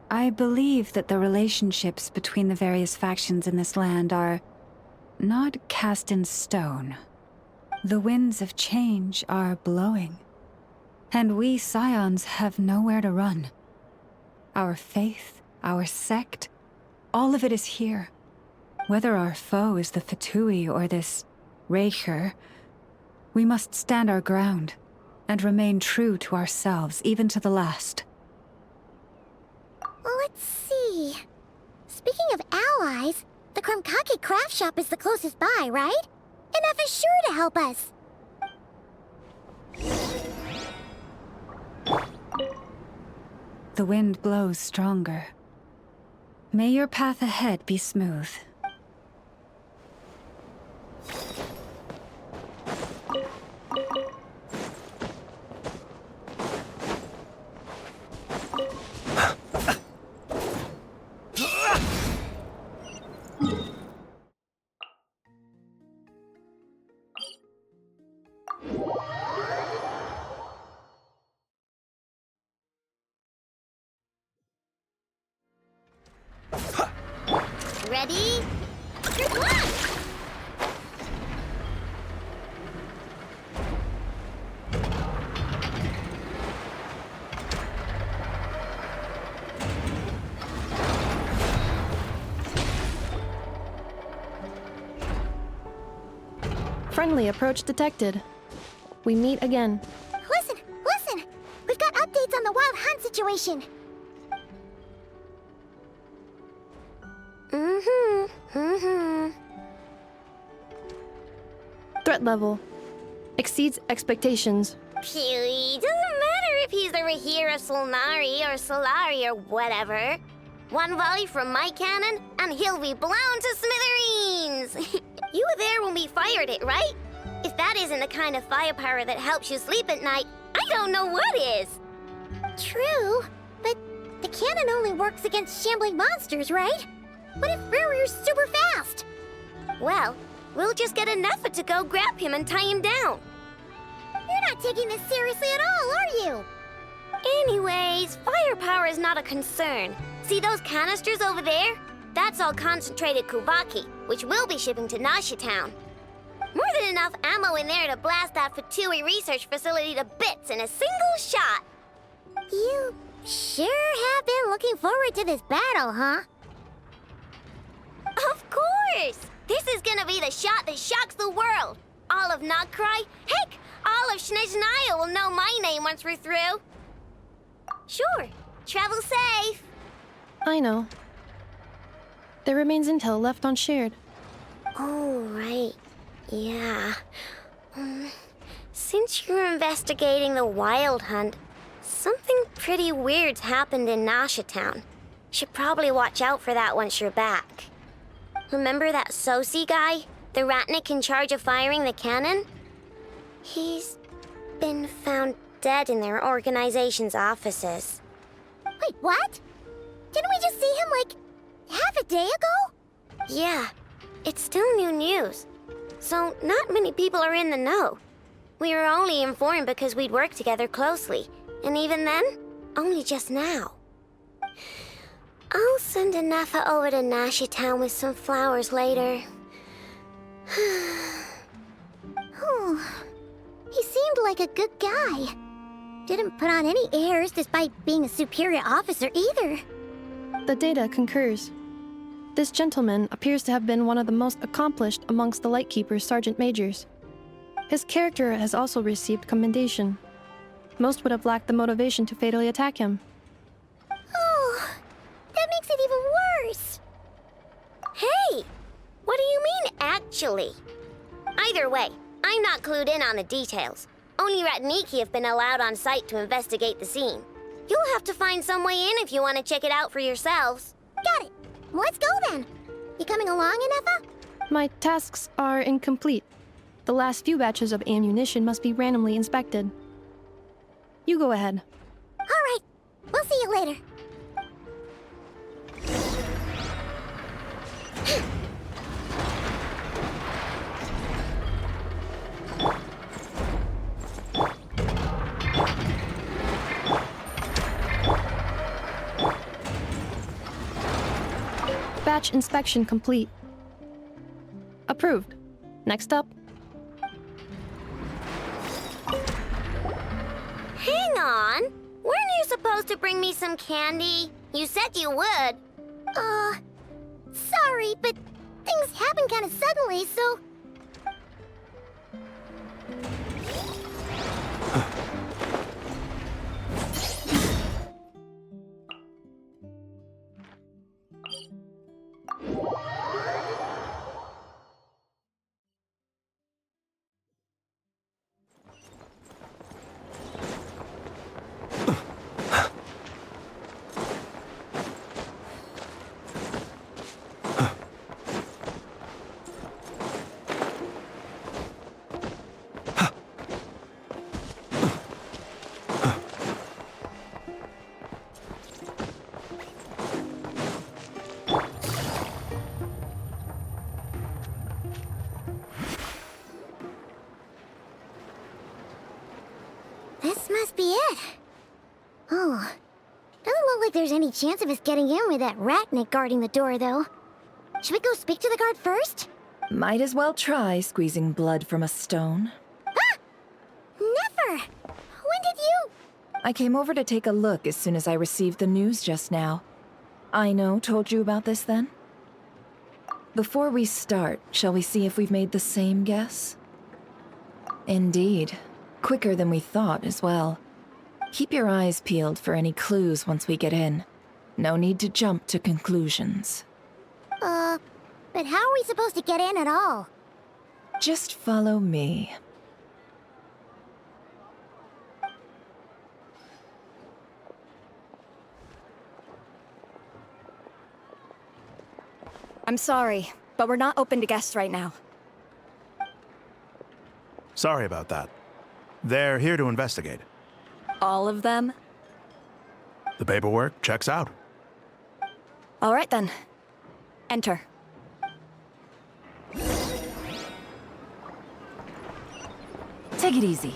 I believe that the relationships between the various factions in this land are not cast in stone. The winds of change are blowing, and we Scions have nowhere to run. Our faith, our sect, all of it is here. Whether our foe is the Fatui or this Raker, we must stand our ground and remain true to ourselves, even to the last. Let's see. Speaking of allies, the Krumkake craft shop is the closest by, right? Enough is sure to help us. The wind blows stronger. May your path ahead be smooth. Ready? Good luck! Friendly approach detected. We meet again. Listen! We've got updates on the Wild Hunt situation. Threat level exceeds expectations. Phew, doesn't matter if he's the Rahira Solnari or Solari or whatever. One volley from my cannon, and he'll be blown to smithereens! You were there when we fired it, right? If that isn't the kind of firepower that helps you sleep at night, I don't know what is! True, but the cannon only works against shambling monsters, right? What if Rarir's super fast? Well, we'll just get enough to go grab him and tie him down. You're not taking this seriously at all, are you? Anyways, firepower is not a concern. See those canisters over there? That's all concentrated Kuvaki, which we'll be shipping to Nasha Town. More than enough ammo in there to blast that Fatui research facility to bits in a single shot. You sure have been looking forward to this battle, huh? Of course! This is gonna be the shot that shocks the world. All of Nodcry, heck, all of Snezhnaya will know my name once we're through. Sure, travel safe. I know. There remains intel left unshared. Oh, right. Yeah. Since you're investigating the Wild Hunt, something pretty weird's happened in Nasha Town. Should probably watch out for that once you're back. Remember that Sosi guy? The Ratnik in charge of firing the cannon? He's been found dead in their organization's offices. Wait, what? Didn't we just see him, like, half a day ago? Yeah, it's still new news. So not many people are in the know. We were only informed because we'd worked together closely. And even then, only just now. I'll send Anafa over to Nasha Town with some flowers later. Oh, he seemed like a good guy. Didn't put on any airs despite being a superior officer either. The data concurs. This gentleman appears to have been one of the most accomplished amongst the Lightkeeper's Sergeant Majors. His character has also received commendation. Most would have lacked the motivation to fatally attack him. Oh, that makes it even worse. Hey, what do you mean, actually? Either way, I'm not clued in on the details. Only Rat and Nikki have been allowed on site to investigate the scene. You'll have to find some way in if you want to check it out for yourselves. Got it. Let's go then. You coming along, Inefa? My tasks are incomplete. The last few batches of ammunition must be randomly inspected. You go ahead. All right. We'll see you later. Batch inspection complete. Approved. Next up. Hang on. Weren't you supposed to bring me some candy? You said you would. Sorry, but things happened kind of suddenly, so... This must be it. Oh, doesn't look like there's any chance of us getting in with that ratnik guarding the door, though. Should we go speak to the guard first? Might as well try squeezing blood from a stone. Ah! Never! When did you... I came over to take a look as soon as I received the news just now. Ino told you about this then? Before we start, shall we see if we've made the same guess? Indeed. Quicker than we thought as well. Keep your eyes peeled for any clues once we get in. No need to jump to conclusions. But how are we supposed to get in at all? Just follow me. I'm sorry, but we're not open to guests right now. Sorry about that. They're here to investigate. All of them? The paperwork checks out. All right then. Enter. Take it easy.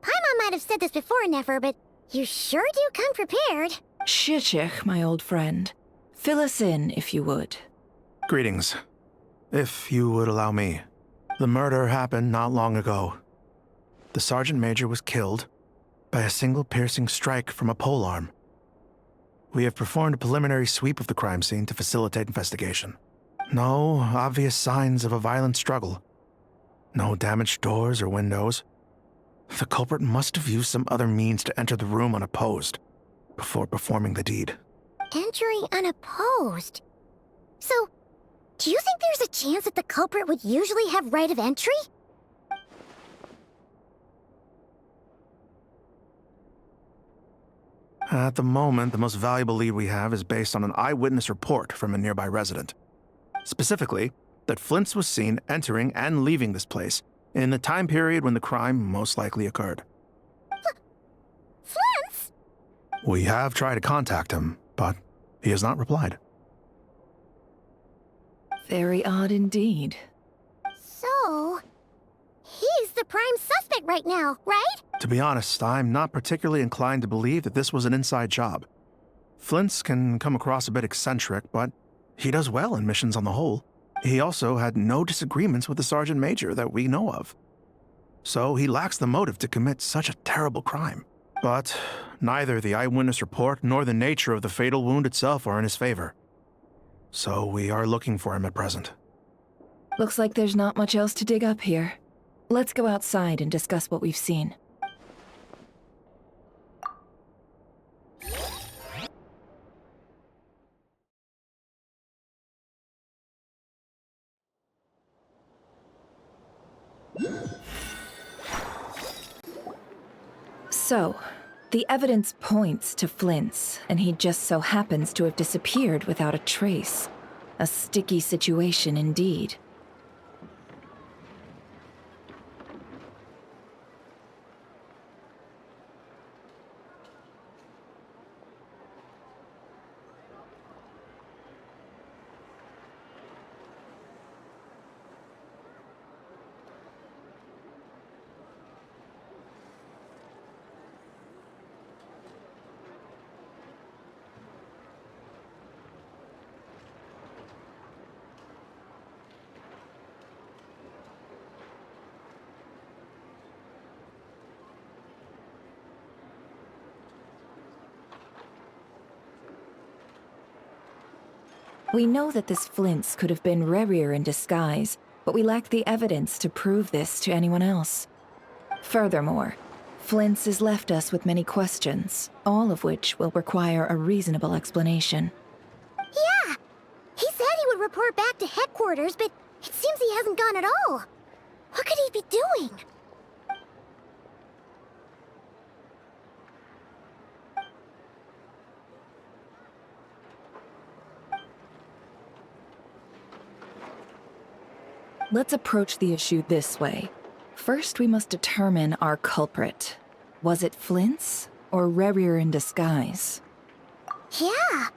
Paimon might have said this before, Nefer, but you sure do come prepared. Shishich, my old friend. Fill us in, if you would. Greetings. If you would allow me. The murder happened not long ago. The Sergeant Major was killed by a single piercing strike from a polearm. We have performed a preliminary sweep of the crime scene to facilitate investigation. No obvious signs of a violent struggle. No damaged doors or windows. The culprit must have used some other means to enter the room unopposed before performing the deed. Entering unopposed? So, do you think there's a chance that the culprit would usually have right of entry? At the moment, the most valuable lead we have is based on an eyewitness report from a nearby resident. Specifically, that Flint's was seen entering and leaving this place in the time period when the crime most likely occurred. Flint's? We have tried to contact him, but he has not replied. Very odd indeed. So, he's the prime suspect right now, right? To be honest, I'm not particularly inclined to believe that this was an inside job. Flint's can come across a bit eccentric, but he does well in missions on the whole. He also had no disagreements with the Sergeant Major that we know of. So he lacks the motive to commit such a terrible crime. But neither the eyewitness report nor the nature of the fatal wound itself are in his favor. So we are looking for him at present. Looks like there's not much else to dig up here. Let's go outside and discuss what we've seen. So, the evidence points to Flint's, and he just so happens to have disappeared without a trace. A sticky situation indeed. We know that this Flint's could have been Rerir in disguise, but we lack the evidence to prove this to anyone else. Furthermore, Flint's has left us with many questions, all of which will require a reasonable explanation. Yeah! He said he would report back to headquarters, but it seems he hasn't gone at all. What could he be doing? Let's approach the issue this way. First, we must determine our culprit. Was it Flint's or Rerir in disguise? Yeah!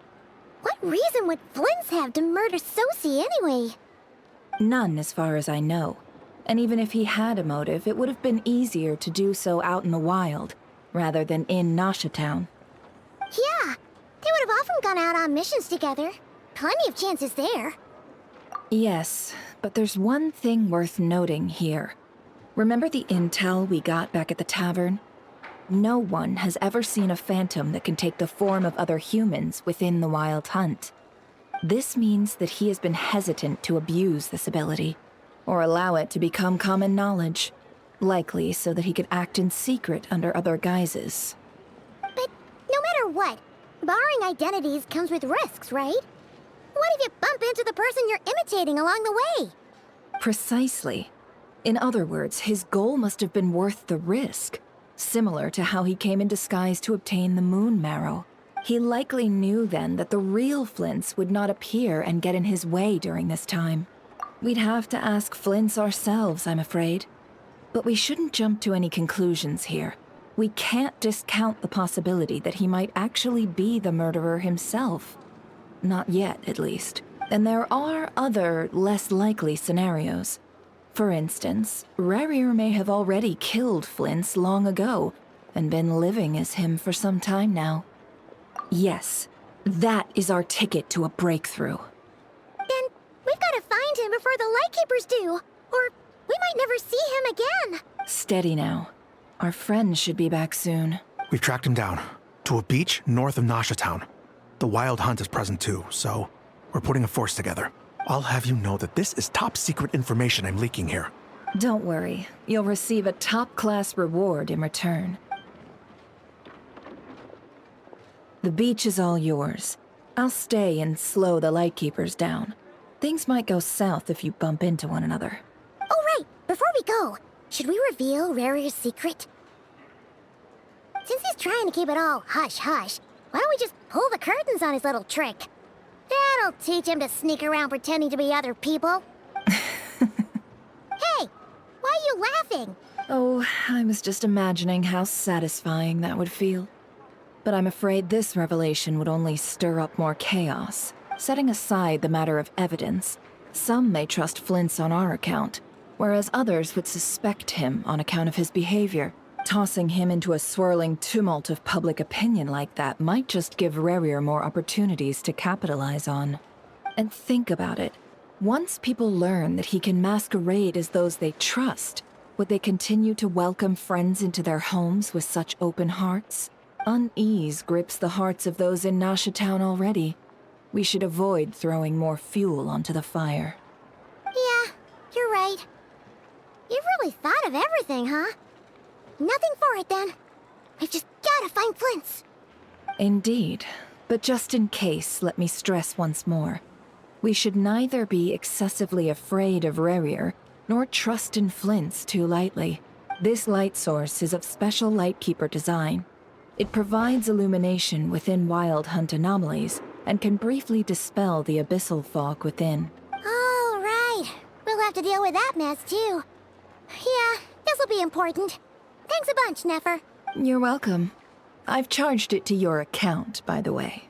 What reason would Flint's have to murder Sosie anyway? None, as far as I know. And even if he had a motive, it would have been easier to do so out in the wild, rather than in Nashatown. Yeah! They would have often gone out on missions together. Plenty of chances there. Yes, but there's one thing worth noting here. Remember the intel we got back at the tavern? No one has ever seen a phantom that can take the form of other humans within the Wild Hunt. This means that he has been hesitant to abuse this ability, or allow it to become common knowledge, likely so that he could act in secret under other guises. But no matter what, borrowing identities comes with risks, right? What if you bump into the person you're imitating along the way? Precisely. In other words, his goal must have been worth the risk, similar to how he came in disguise to obtain the moon marrow. He likely knew then that the real Flint's would not appear and get in his way during this time. We'd have to ask Flint's ourselves, I'm afraid. But we shouldn't jump to any conclusions here. We can't discount the possibility that he might actually be the murderer himself. Not yet, at least. And there are other, less likely scenarios. For instance, Rerir may have already killed Flint's long ago, and been living as him for some time now. Yes, that is our ticket to a breakthrough. Then we've got to find him before the Lightkeepers do, or we might never see him again. Steady now. Our friend should be back soon. We've tracked him down, to a beach north of Nashatown. The Wild Hunt is present too, so we're putting a force together. I'll have you know that this is top secret information I'm leaking here. Don't worry. You'll receive a top-class reward in return. The beach is all yours. I'll stay and slow the Lightkeepers down. Things might go south if you bump into one another. Oh, right. Before we go, should we reveal Rerir's secret? Since he's trying to keep it all hush-hush, why don't we just pull the curtains on his little trick? That'll teach him to sneak around pretending to be other people. Hey, why are you laughing? Oh, I was just imagining how satisfying that would feel. But I'm afraid this revelation would only stir up more chaos. Setting aside the matter of evidence, Some may trust Flint's on our account, whereas others would suspect him on account of his behavior. Tossing him into a swirling tumult of public opinion like that might just give Rarier more opportunities to capitalize on. And think about it. Once people learn that he can masquerade as those they trust, would they continue to welcome friends into their homes with such open hearts? Unease grips the hearts of those in Nasha Town already. We should avoid throwing more fuel onto the fire. Yeah, you're right. You've really thought of everything, huh? Nothing for it, then. I've just gotta find Flint's. Indeed. But just in case, let me stress once more. We should neither be excessively afraid of Rarier, nor trust in Flint's too lightly. This light source is of special Lightkeeper design. It provides illumination within Wild Hunt anomalies, and can briefly dispel the abyssal fog within. Oh, right. We'll have to deal with that mess, too. Yeah, this'll be important. Thanks a bunch, Nefer. You're welcome. I've charged it to your account, by the way.